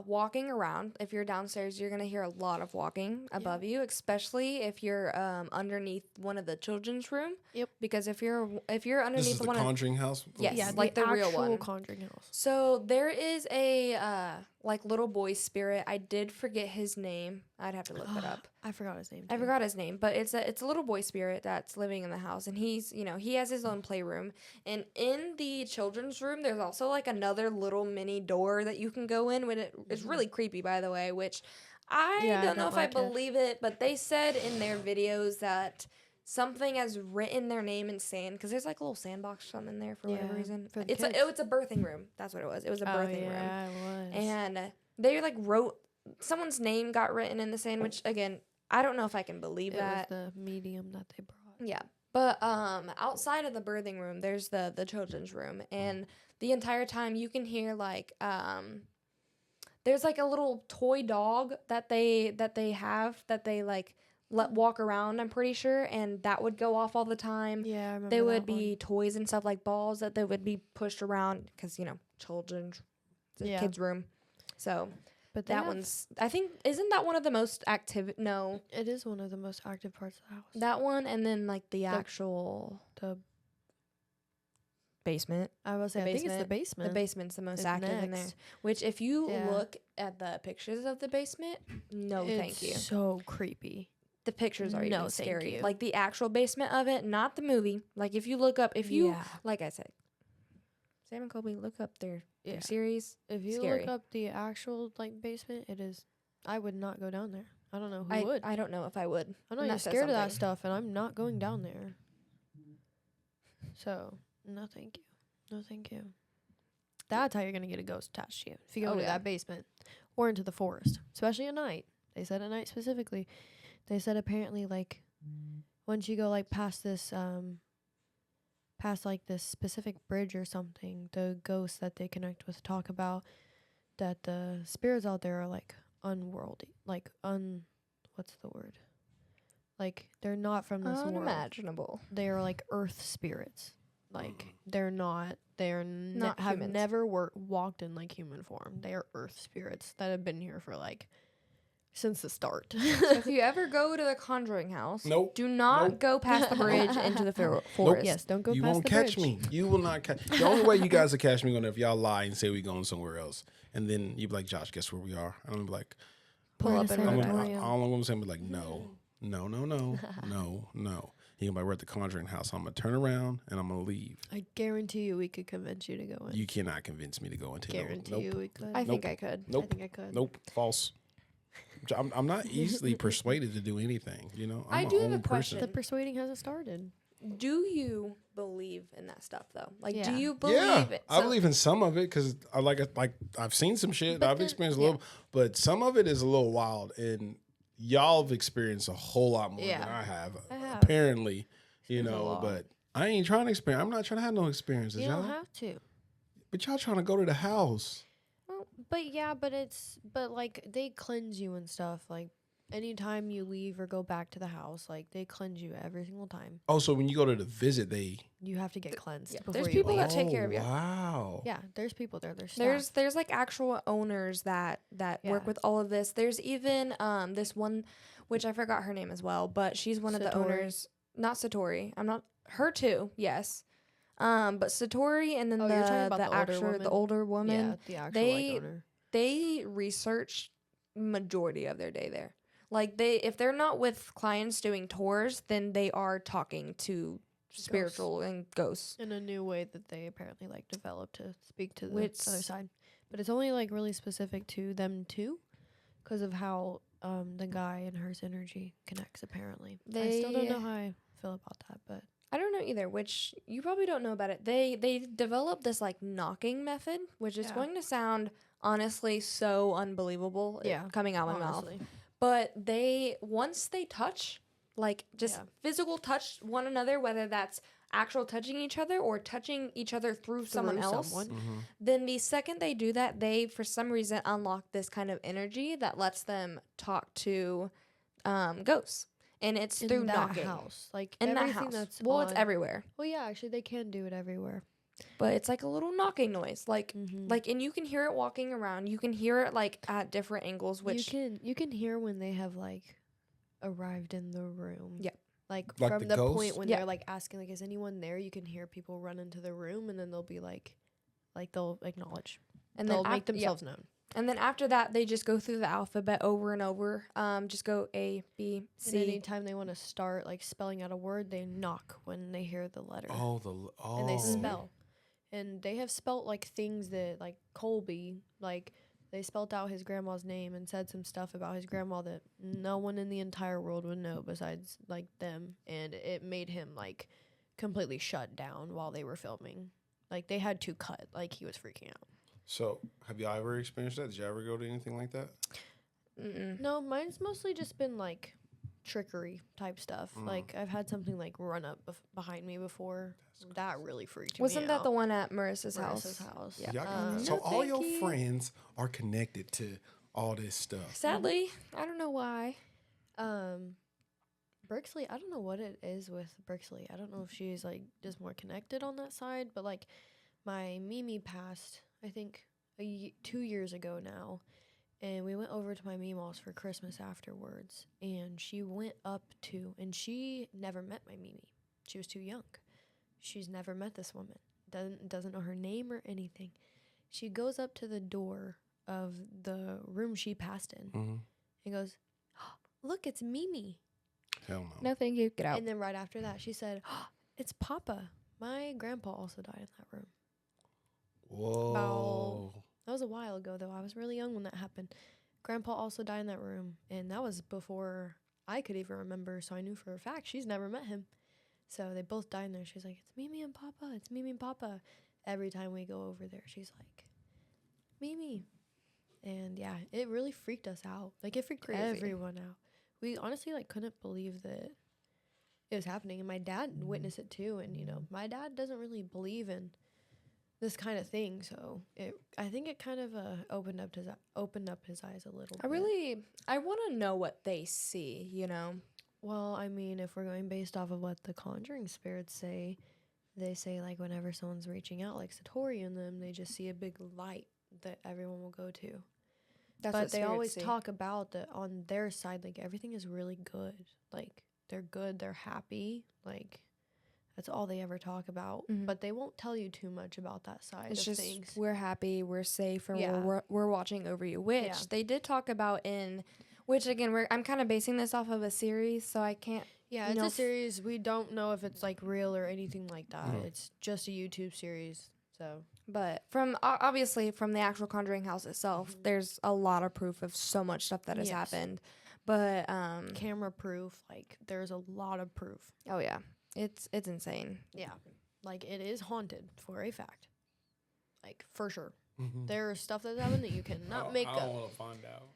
walking around. If you're downstairs, you're gonna hear a lot of walking above you, especially if you're underneath one of the children's room. Yep. Because if you're This underneath is the one of Conjuring house. Yes, Yeah, like the real actual one. Conjuring house. So there is a like little boy spirit. I did forget his name. I'd have to look it up. I forgot his name. I too. forgot his name, but it's a little boy spirit that's living in the house, and he's he has his own playroom, and in the children's room there's also like another little mini door that you can go in when it's really creepy, by the way, which I Yeah, I don't know don't if I like it. believe it, but they said in their videos that something has written their name in sand because there's like a little sandbox something in there for whatever Yeah, reason. for the It's kids. it's a birthing room. That's what it was. It was a birthing room. Yeah, it was. And they like wrote someone's name got written in the sand, which again, I don't know if I can believe it that. was the medium that they brought. Yeah. But outside of the birthing room, there's the children's room, and the entire time you can hear like there's like a little toy dog that they have that they like let walk around, I'm pretty sure, and that would go off all the time. Yeah, I remember There would that be one. toys and stuff like balls that they would be pushed around because children's the Yeah. kids' room. So But they that have- one's I think isn't that one of the most active? No, It is one of the most active parts of the house. that one, and then like the actual the basement. I will say, I think it's the basement. The basement's the most is active in there. next. Which, if you Yeah. look at the pictures of the basement, no, thank you. So creepy. The pictures are No, even thank scary. you. Like the actual basement of it, not the movie. Like if you look up, if you Yeah. like I said, Sam and Colby, look up their Yeah. series. If you Scary. look up the actual basement, it is. I would not go down there. I don't know who would. I don't know if I would. I know And you're that says scared of that something. stuff, and I'm not going down there. So no, thank you. No, thank you. That's how you're gonna get a ghost attached to you if you go Oh, into yeah. that basement or into the forest, especially at night. They said at night specifically. They said apparently once you go past this past this specific bridge or something, the ghosts that they connect with talk about that the spirits out there are unworldly, what's the word? They're not from this world. Unimaginable. They are earth spirits. They're not. Not Have humans. never walked in human form. They are earth spirits that have been here for since the start. So if you ever go to the Conjuring house, Nope. do not Nope. go past the bridge into the forest. Yes, don't go You past won't the catch bridge. me. You will not catch. The only way you guys will catch me is if y'all lie and say we going somewhere else, and then you be like, Josh, guess where we are? And I'm like, Pull We're up in and a I'm run gonna, back. sanatorium. all I'm gonna say, I'm like, no. He gonna be like, we're at the Conjuring house. I'm gonna turn around and I'm gonna leave. I guarantee you, we could convince you to go in. You cannot convince me to go into. Guarantee Nope. you, we could. I think Nope. I could. I Nope. think I could. Nope. False. I'm not easily persuaded to do anything. I'm I my do have a own question. The persuading hasn't started. Do you believe in that stuff though? Do Yeah. you believe Yeah, it? I believe in some of it because I I've seen some shit. But I've then- experienced a little, but some of it is a little wild, and y'all have experienced a whole lot more than Yeah. I have. I have. Apparently, You It's a know, lot. but I ain't trying to experience. I'm not trying to have no experiences, You y'all. don't have to. But y'all trying to go to the house. Well, but like they cleanse you and stuff. Like anytime you leave or go back to the house, like they cleanse you every single time. Oh, so when you go to the visit, they. You have to get cleansed yeah, before there's you people leave. that take care of you. Wow. Yeah, there's people there. There's staff. There's like actual owners that work Yeah. with all of this. There's even this one, which I forgot her name as well, but she's one of the Satori. owners. Not Satori. I'm not her too. Yes. But Satori and then Oh, you're talking about the older woman. Yeah, the actual they owner. they research majority of their day there. Like if they're not with clients doing tours, then they are talking to spiritual and ghosts. In a new way that they apparently like developed to speak to the Which- other side. But it's only like really specific to them too, because of how the guy and her's energy connects. Apparently, I still don't know how I feel about that, but I don't know either, which you probably don't know about it. They developed this like knocking method, which is Yeah. going to sound honestly so unbelievable coming out of my mouth. honestly, But once they touch, like just physical touch one another, whether that's actual touching each other or touching each other through someone else, Mm-hmm. then the second they do that, they for some reason unlock this kind of energy that lets them talk to ghosts. And it's in through that knocking. house, like In that everything house. that's Well, it's on- everywhere. Well, yeah, actually, they can do it everywhere. But it's like a little knocking noise. Like Mhm. and you can hear it walking around. You can hear it like at different angles, which you can hear when they have like arrived in the room. Yeah. Like Like from the the point ghosts? when Yeah. they're like asking like, is anyone there? You can hear people run into the room, and then they'll be like they'll acknowledge. and They'll then make themselves known. And then after that, they just go through the alphabet over and over. Just go A, B, And C. anytime they want to start like spelling out a word, they knock when they hear the letter. Oh, And they spell. And they have spelt like things that like Colby, like they spelt out his grandma's name and said some stuff about his grandma that no one in the entire world would know besides like them, and it made him like completely shut down while they were filming. Like they had to cut, like he was freaking out. So, have y'all ever experienced that? Did you ever go to anything like that? Mm-mm. No, mine's mostly just been like trickery type stuff. Like I've had something like run up behind me before. That really freaked me Wasn't that out. the one at Marissa's Marissa's house? house? Yeah. Y'all got- Um, so No, all your thank you. friends are connected to all this stuff. Sadly, I don't know why. Brixley, I don't know what it is with Brixley. I don't know if she's like just more connected on that side, but like my Mimi passed, I think 2 years ago now, and we went over to my Meemaw's for Christmas afterwards, and she went up to, and she never met my Mimi. She was too young. She's never met this woman. Doesn't know her name or anything. She goes up to the door of the room she passed in Mm-hmm. and goes, oh, "Look, it's Mimi." Hell no. No, thank you. Get out. And then right after that, she said, oh, "It's Papa. My grandpa also died in that room." Whoa. That was a while ago, though. I was really young when that happened. Grandpa also died in that room, and that was before I could even remember, so I knew for a fact she's never met him. So they both died in there. She's like, "It's Mimi and Papa. It's Mimi and Papa." Every time we go over there, she's like, "Mimi." And yeah, it really freaked us out. Like, it freaked Crazy. everyone out. We honestly, like, couldn't believe that it was happening. And my dad witnessed it, too. And, you know, my dad doesn't really believe in this kind of thing. So I think it kind of opened up his eyes a little bit. I want to know what they see, you know? Well, I mean, if we're going based off of what the conjuring spirits say, they say, like, whenever someone's reaching out, like Satori and them, they just see a big light that everyone will go to. That's But what they spirits always see. talk about that on their side, like, everything is really good. Like, they're good, they're happy. Like, that's all they ever talk about. Mhm. But they won't tell you too much about that side It's of just things. we're happy, we're safe, and Yeah. we're watching over you. Which Yeah. they did talk about which again I'm kind of basing this off of a series, so I can't. Yeah, you it's know, a series. We don't know if it's, like, real or anything like that. No. It's just a YouTube series, so. But from obviously from the actual Conjuring house itself, there's a lot of proof of so much stuff that has Yes. happened. But Camera proof, like, there's a lot of proof. oh yeah, it's insane. Yeah. Like, it is haunted for a fact. Like, for sure. Mm-hmm. There is stuff that's happened that you cannot make I don't up. want to find out.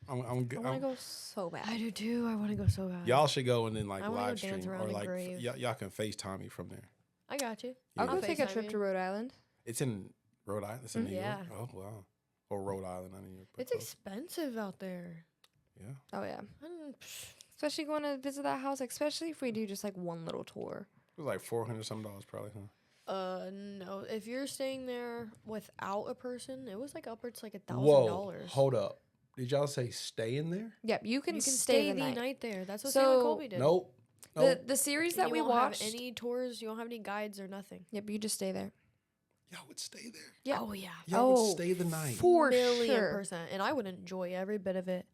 I'm good. I want to go so bad. I do too. I want to go so bad. Y'all should go and then like I wanna go live dance stream around or a like grave. y'all can FaceTime me from there. I got you. I'll go I'll take a FaceTime trip you. to Rhode Island. It's in Rhode Island. It's in New Yeah. York. Oh wow. Or Rhode Island. I New York. but It's close. expensive out there. Yeah. Oh yeah, Mm, especially going to visit that house. Especially if we do just like one little tour. It was like $400 some probably, huh? no. If you're staying there without a person, it was like upwards like Whoa. $1,000. Hold up. Did y'all say stay in there? Yep, you can, You can stay stay the night. there. That's what So- Sam and Colby did. Nope. The Nope. the series And that you we won't watched. have any tours. You don't have any guides or nothing. Yep, you just stay there. Y'all would stay there. Yeah. Oh yeah. Y'all Oh, would stay the night. For Million sure. percent. And I would enjoy every bit of it.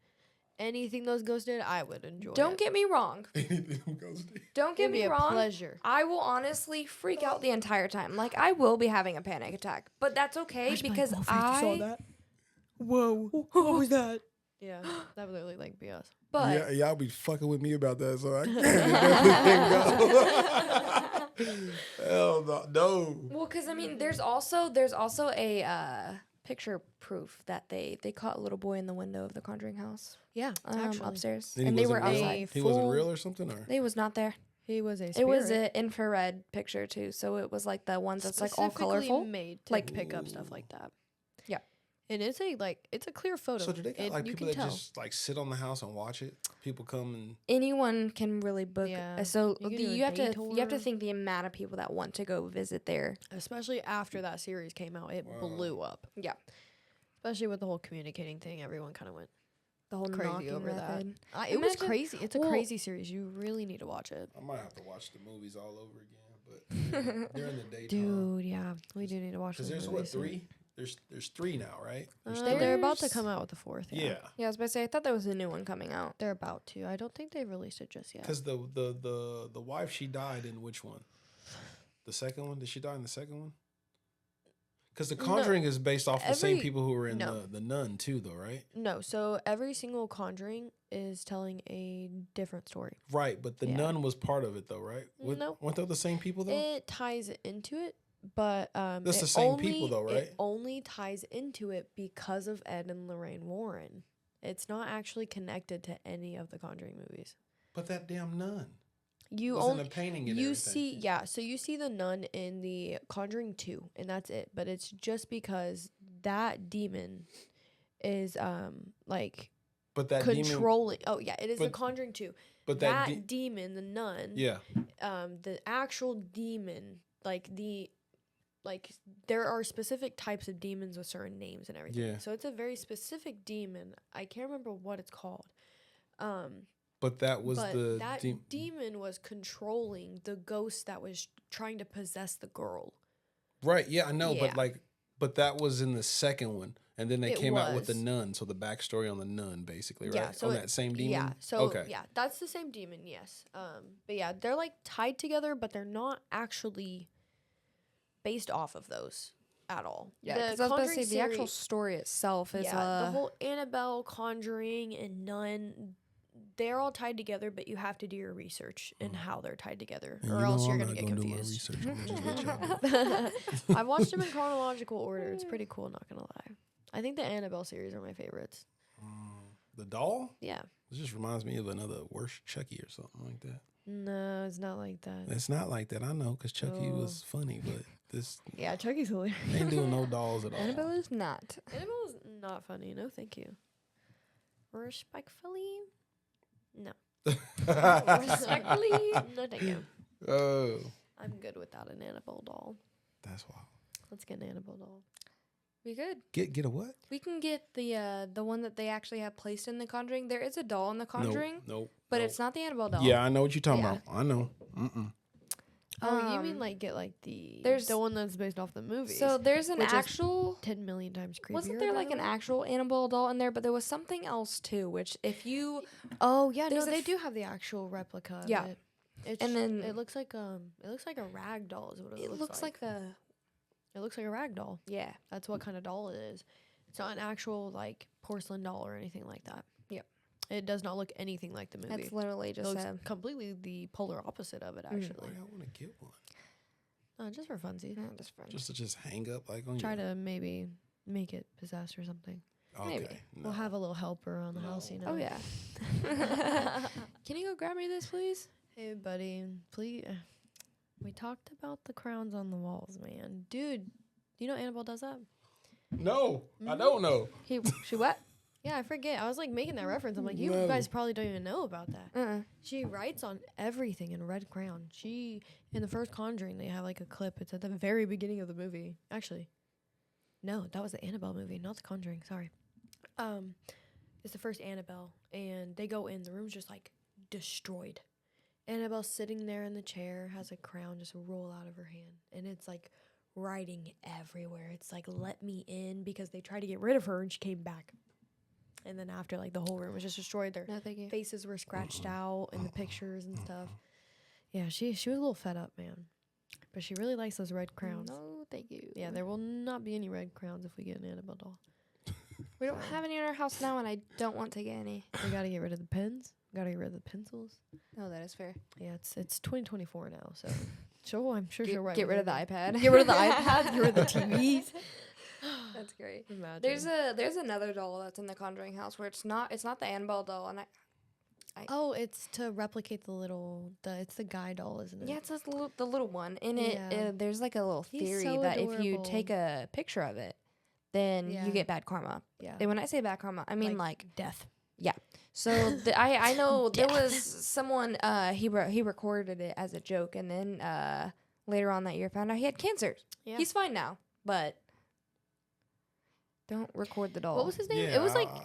Anything those ghosts did, I would enjoy. Don't it. get me wrong. Anything goes there. Don't get It'd be me a wrong. pleasure. I will honestly freak out the entire time. Like I will be having a panic attack, but that's okay because Whoa. What was that? Yeah, that would literally like be us. But Yeah, y'all be fucking with me about that, so I definitely can't go. Hell no. well, because I mean, there's also a picture proof that they caught a little boy in the window of the Conjuring house Yeah, actually, upstairs, And he and they were wasn't real? outside. He wasn't full- real or something, or They was not there. he was a. It was spirit. an infrared picture too, so it was like the ones that's like all Specifically colorful. made to Like- pick up stuff like that. Yeah. And it's a clear photo. so do they got It- like you people can that tell. just like sit on the house and watch it? People come and Anyone can really book. Yeah. So You can the, do a you have day to you have to tour. think the amount of people that want to go visit there. Especially after that series came out, it Wow. blew up. Yeah, Especially with the whole communicating thing, everyone kind of went the whole crazy knocking over method. that. It was Imagine- crazy. It's a well- crazy series. You really need to watch it. I might have to watch the movies all over again, but during the daytime. Dude, yeah, we do need to watch Because those there's what, movies soon. 3? There's 3 now, right? There's They're about to There's- come out with the fourth. Yeah. Yeah, I was about to say I thought there was a new one coming out. They're about to. I don't think they've released it just yet. Because the wife, she died in which one? The second one? Did she die in the second one? Because The No. Conjuring is based off the same Every- people who were in no. the Nun too, though, right? No, so every single Conjuring is telling a different story. Right, but the Yeah. Nun was part of it, though, right? Nope. Weren't they the same people, though? It ties into it, but That's it the same people, though, right? It only ties into it because of Ed and Lorraine Warren. It's not actually connected to any of the Conjuring movies. But that damn Nun You was only in a painting and you everything. see, yeah. So you see the nun in the Conjuring 2, and that's it. But it's just because that demon is like But that demon, controlling. Oh yeah, it is the but Conjuring 2. but That that, demon, the nun, yeah, the actual demon, like there are specific types of demons with certain names and everything. Yeah. So it's a very specific demon. I can't remember what it's called. but that was But the that demon was controlling the ghost that was trying to possess the girl. right. Yeah, I know, Yeah. but that was in the second one, and then they It came out with the was. Nun. So the backstory on the Nun, basically, right? Yeah, so on it- that same demon. Yeah. So okay. yeah, that's the same demon. Yes. But yeah, they're like tied together, but they're not actually based off of those at all. Yeah, The because I was about to say Conjuring the actual series- story itself is the whole Annabelle, Conjuring, and Nun. They're all tied together, but you have to do your research in how they're tied together, And or you else know you're I'm gonna not get gonna do my confused. research. I'm gonna just let y'all do I watched them in chronological order. It's pretty cool, not gonna lie. I think the Annabelle series are my favorites. The doll? Yeah. It just reminds me of another worse Chucky or something like that. No, it's not like that. It's not like that, I know, because Chucky Oh. was funny, but this Yeah, Chucky's hilarious. they ain't doing no dolls at all. Annabelle is not. Annabelle is not funny. No, thank you. Respectfully, no. Respectfully. No, thank you. Oh, I'm good without an Annabelle doll. that's wild. Let's get an Annabelle doll. We could. Get a what? We can get the one that they actually have placed in the Conjuring. There is a doll in the Conjuring, Nope. but it's not the Annabelle doll. Yeah, I know what you're talking Yeah. about. I know. Mm-mm. Oh, you mean Um, like get like the there's- the one that's based off the movies? So there's an which is actual. 10 million times creepier. Wasn't there by like the an way? actual Annabelle doll in there? But there was something else too, which if you Oh yeah, no, there's a they f- do have the actual replica. Of Yeah. it. It's, And then- it looks like a rag doll is what it, it looks like the It looks like a rag doll. yeah. That's what kind of doll it is. It's not an actual like porcelain doll or anything like that. Yep. It does not look anything like the movie. That's literally It just looks a completely the polar opposite of it Why actually. y'all want to get one? Just for funsies. just friend. Just to hang up like on Try your... to maybe make it possessed or something. Maybe. Okay. No. We'll have a little helper around the house, you know. Oh yeah. Can you go grab me this, please? Hey, buddy, please. We talked about the crowns on the walls, man. Dude, you know Annabelle does that? No, I don't know. She what? Yeah, I forget. I was like making that reference. I'm like, you No. guys probably don't even know about that. Uh-uh. She writes on everything in red crayon. In the first Conjuring, they have like a clip. It's at the very beginning of the movie. Actually, no, that was the Annabelle movie, not the Conjuring. Sorry. It's the first Annabelle, and they go in. The room's just like destroyed. Annabelle's sitting there in the chair, has a crown just roll out of her hand, and it's like writing everywhere. It's like, let me in, because they tried to get rid of her, and she came back. And then after, like, the whole room was just destroyed. Their No, thank you. faces were scratched out in the pictures and stuff. Yeah, she was a little fed up, man. But she really likes those red crowns. No, thank you. Yeah, there will not be any red crowns if we get an Annabelle doll. We don't have any in our house now, and I don't want to get any. We got to get rid of the pens. We got to get rid of the pencils. No, that is fair. Yeah, it's 2024 now, so I'm sure Get, she'll write. get with rid of the everything. iPad. Get rid of the iPad. Get rid of the TVs. That's great. Imagine. There's another doll that's in the Conjuring house where it's not the Annabelle doll, and Oh, it's to replicate it's the guy doll, isn't it? yeah, it's the little one. In Yeah. it, there's like a little He's theory so that if you adorable. take a picture of it, then Yeah. you get bad karma. Yeah. And when I say bad karma, I mean like death. so. I know there was someone he recorded it as a joke, and then later on that year found out he had cancer. Yeah. He's fine now, but don't record the doll. What was his name? Yeah. It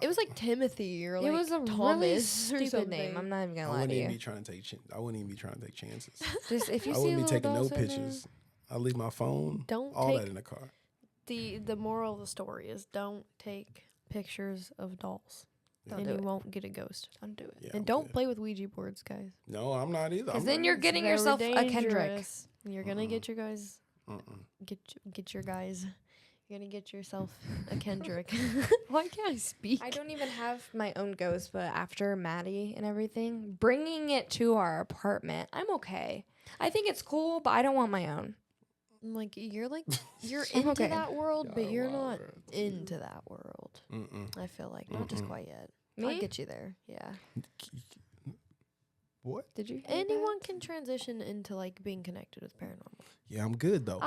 was like Timothy or like It was a really Thomas or stupid name. something. I'm not even gonna I lie wouldn't to even you. be trying to take. I wouldn't even be trying to take chances. Just if you I see a wouldn't be little taking doll no sitting pictures. I leave my phone. Don't all take that in the car. the moral of the story is don't take pictures of dolls. Don't and do you it. won't get a ghost. Don't do it. Yeah, And I'm don't good. play with Ouija boards, guys. No, I'm not either. Because I'm then not you're either. getting Very yourself a Kendrick. dangerous. You're gonna get your guys. Get your guys. You're gonna get yourself a Kendrick. Why can't I speak? I don't even have my own ghost, but after Maddie and everything, bringing it to our apartment, I'm okay. I think it's cool, but I don't want my own. I'm like you're I'm into okay. that world, but Y'all you're wild, not bro. into that world. Mm-mm. I feel like not just Mm-mm. quite yet. Me? I'll get you there. Yeah. What? Did you? hear Anyone that? can transition into like being connected with paranormal. Yeah, I'm good though.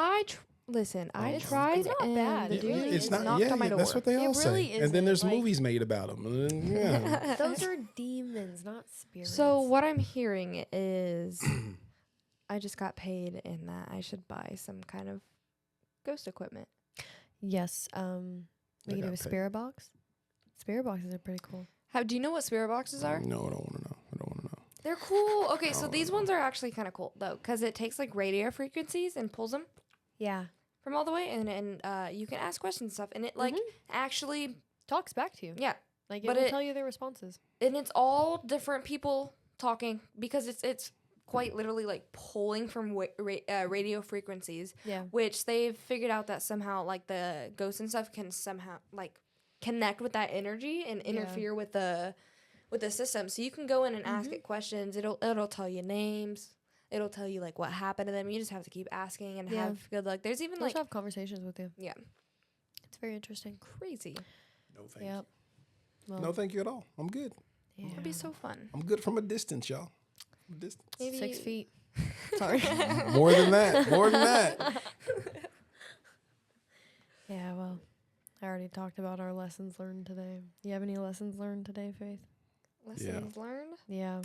Listen. I It's tried, not and bad. the It dude really it's not. knocked Yeah, on my yeah, door. that's what they It all really say. And then isn't, there's like- movies made about them. Yeah. Those are demons, not spirits. So what I'm hearing is, I just got paid, and that I should buy some kind of ghost equipment. Yes. We I can do got a paid. spirit box. Spirit boxes are pretty cool. Do you know what spirit boxes are? No, I don't want to know. I don't want to know. They're cool. Okay, so Oh, these no. ones are actually kind of cool though, because it takes like radio frequencies and pulls them Yeah. from all the way, and you can ask questions and stuff, and it like actually, Talks back to you. yeah, Like it But will it- tell you their responses. and it's all different people talking because it's quite literally like pulling from radio frequencies, Yeah. which they've figured out that somehow like the ghosts and stuff can somehow like connect with that energy and interfere with the system. So you can go in and ask it questions. It'll tell you names. It'll tell you like what happened to them. You just have to keep asking and Yeah. have good luck. There's even They'll like just have conversations with you. yeah, It's very interesting. crazy. No, thank Yep. Well, you. No, thank you at all. I'm good. yeah. It'd be so fun. I'm good from a distance, y'all. From a distance. Maybe 6 feet. Sorry. More than that. More than that. Yeah, well, I already talked about our lessons learned today. You have any lessons learned today, Faith? Lessons learned. Yeah.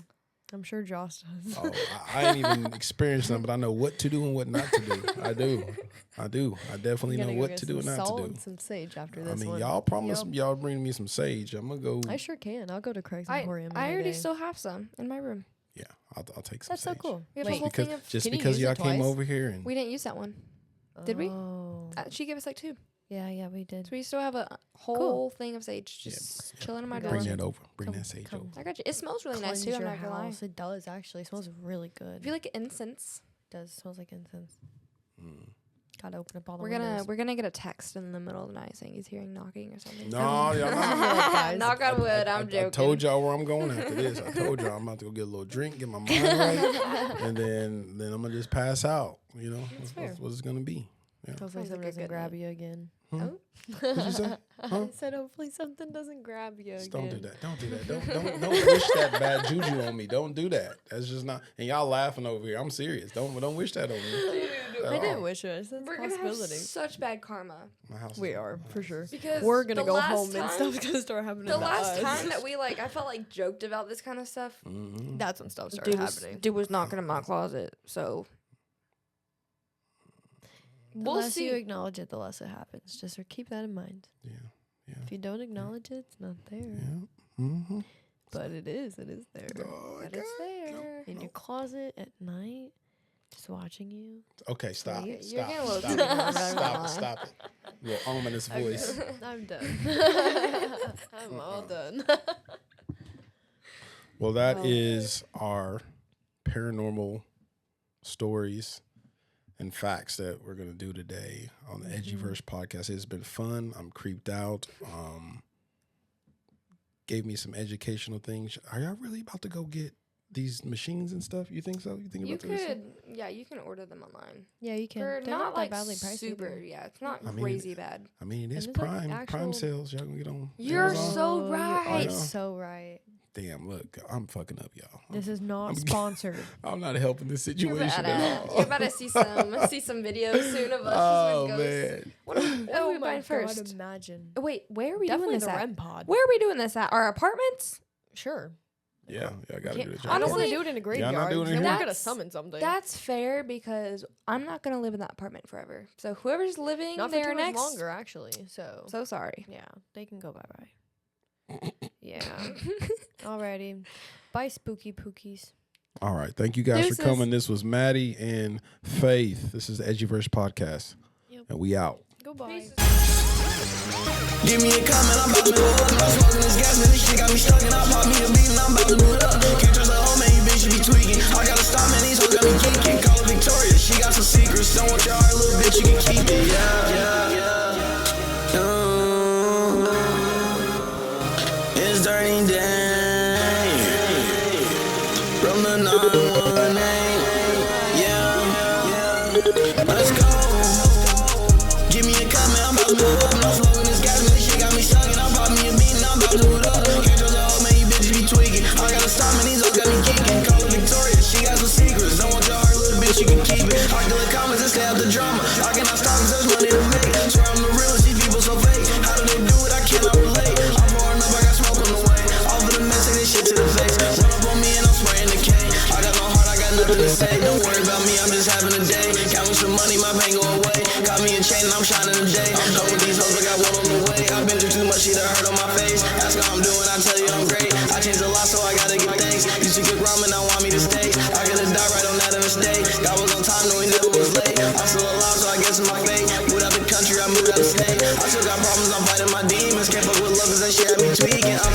I'm sure Josh does. Oh, I ain't even experienced them, but I know what to do and what not to do. I do. I definitely know what to do and not to do. And some sage after I this mean, one. y'all promised Yep. y'all bring me some sage. I'm gonna go. I sure can. I'll go to Craig's I Emporium. I any already day. still have some in my room. Yeah, I'll take some That's so sage. cool. We have a Wait, whole Because thing of. just Can you because use y'all it came twice? over here and We didn't use that one. Did we? Oh. She gave us like 2. Yeah, we did. So we still have a whole thing of sage Yeah, just yeah. chilling in my Got door. bring you. that over. Bring Come- that sage come. over. I got you. It smells really nice Cleanse too. I'm your not gonna lie. house. It does actually. It smells really good. If you like incense, It does. It smells like incense. Mm. Gotta open up all the we're windows. gonna get a text in the middle of the night saying he's hearing knocking or something. No, y'all not. guys. Knock on wood. I'm joking. I told y'all where I'm going after this. I told y'all I'm about to go get a little drink, get my mind right, and then I'm gonna just pass out. You know, That's that's fair. what it's gonna be. Yeah. Hopefully Sounds like something a doesn't good grab night. you again. Oh. What'd you say? Huh? I said hopefully something doesn't grab you Just again. don't do that. Don't do that. Don't wish that bad juju on me. Don't do that. That's just not. And y'all laughing over here. I'm serious. Don't wish that on me. I didn't wish it. It's a We're gonna have possibility. such bad karma My house We is- are, my for house sure. is- because We're gonna the go last home and time- stuff's gonna start happening The to last us. time that we I felt like joked about this kind of stuff. Mhm. That's when stuff started happening. Dude was knocking in my closet, so The we'll less see. you acknowledge it, the less it happens. Just keep that in mind. Yeah. If you don't acknowledge it, it's not there. Yeah. Mm-hmm. But it is. It is there. Oh, but it's there. In your closet at night, just watching you. Okay, stop. You're Stop. getting a little Stop. too much, I'm not Stop gonna it. lie. Stop it. Your ominous voice. I'm done. I'm all done. Well, that Well- is our paranormal stories and facts that we're gonna do today on the Edgyverse podcast. It's been fun. I'm creeped out. Gave me some educational things. Are y'all really about to go get these machines and stuff? You think so? You think You about this? could, yeah, you can order them online. Yeah, you can. For They're not that like badly priced super, either. yeah, it's not I mean, crazy bad. I mean, it is And there's, like, prime actual- sales. Y'all gonna get on? You're Amazon? so You right. are I know. so right. Damn. Look, I'm fucking up, y'all. This is not I'm- sponsored. I'm not helping this You're situation about, at to, all. you're about to see some videos soon of us Oh just with ghosts. man. What are we buying first? God, imagine. Wait, where are we Definitely doing the this at? REM pod. Where are we doing this at? Our apartments? Sure. Yeah, I gotta Can't- do the I don't want Honestly, to do it in a not graveyard. doing it Then here. we're gonna That's- summon something. That's fair because I'm not gonna live in that apartment forever. So whoever's living Not for there too much next, longer, actually. So sorry. yeah, they can go bye-bye. Yeah. Alrighty. Bye, spooky pookies. All right. Thank you guys Deuces. for coming. This was Maddie and Faith. This is the Edgyverse podcast. Yep. And we out. Goodbye. Give me a comment, I'm about to blow up. I'm smoking this gas, man, this shit got me stuck. And I pop me a beat and I'm about to boot up. Can't trust a hoe, man, you bitch, you be tweaking. I gotta stop, man, these hoes got me geeking. Call her Victoria, she got some secrets. Don't want your heart, little bitch, you can keep it. It's dirty day. From the 918. Yeah. Let's go. Give me a comment, I'm about to blow up. I'm smoking this gas, man, this shit got me stuck. And I pop me a beat and I'm about to boot up. Can't trust a hoe, man, you bitches be tweaking. I gotta stop, man, these hoes got me geeking. Call her Victoria, she got some secrets. Don't want your heart, little bitch, you can keep it. I kill the comments and stay out the drama. I cannot stop, cause there's money to make. Swear I'm the realest, these people so fake. How do they do it? I cannot relate. I'm pouring up, I got smoke on the way. All for the mess, take this shit to the face. Run up on me and I'm spraying the K. I got no heart, I got nothing to say. Don't worry about me, I'm just having a day. Got me some money, my pain go away. Got me a chain and I'm shining today. I'm done with these hoes, but got one on the way. I've been through too much shit, I hurt on my face. Ask how I'm doing, I tell you I'm great. I changed a lot, so I gotta give thanks. Used to cook ramen, now want me to stay. I could've died right on that mistake. God was on time, no, he never was late. I'm still alive, so I guess it's my fate. Moved out the country, I moved out the state. I still got problems, I'm fighting my demons. Can't fuck with love, cause that shit had me tweaking. I'm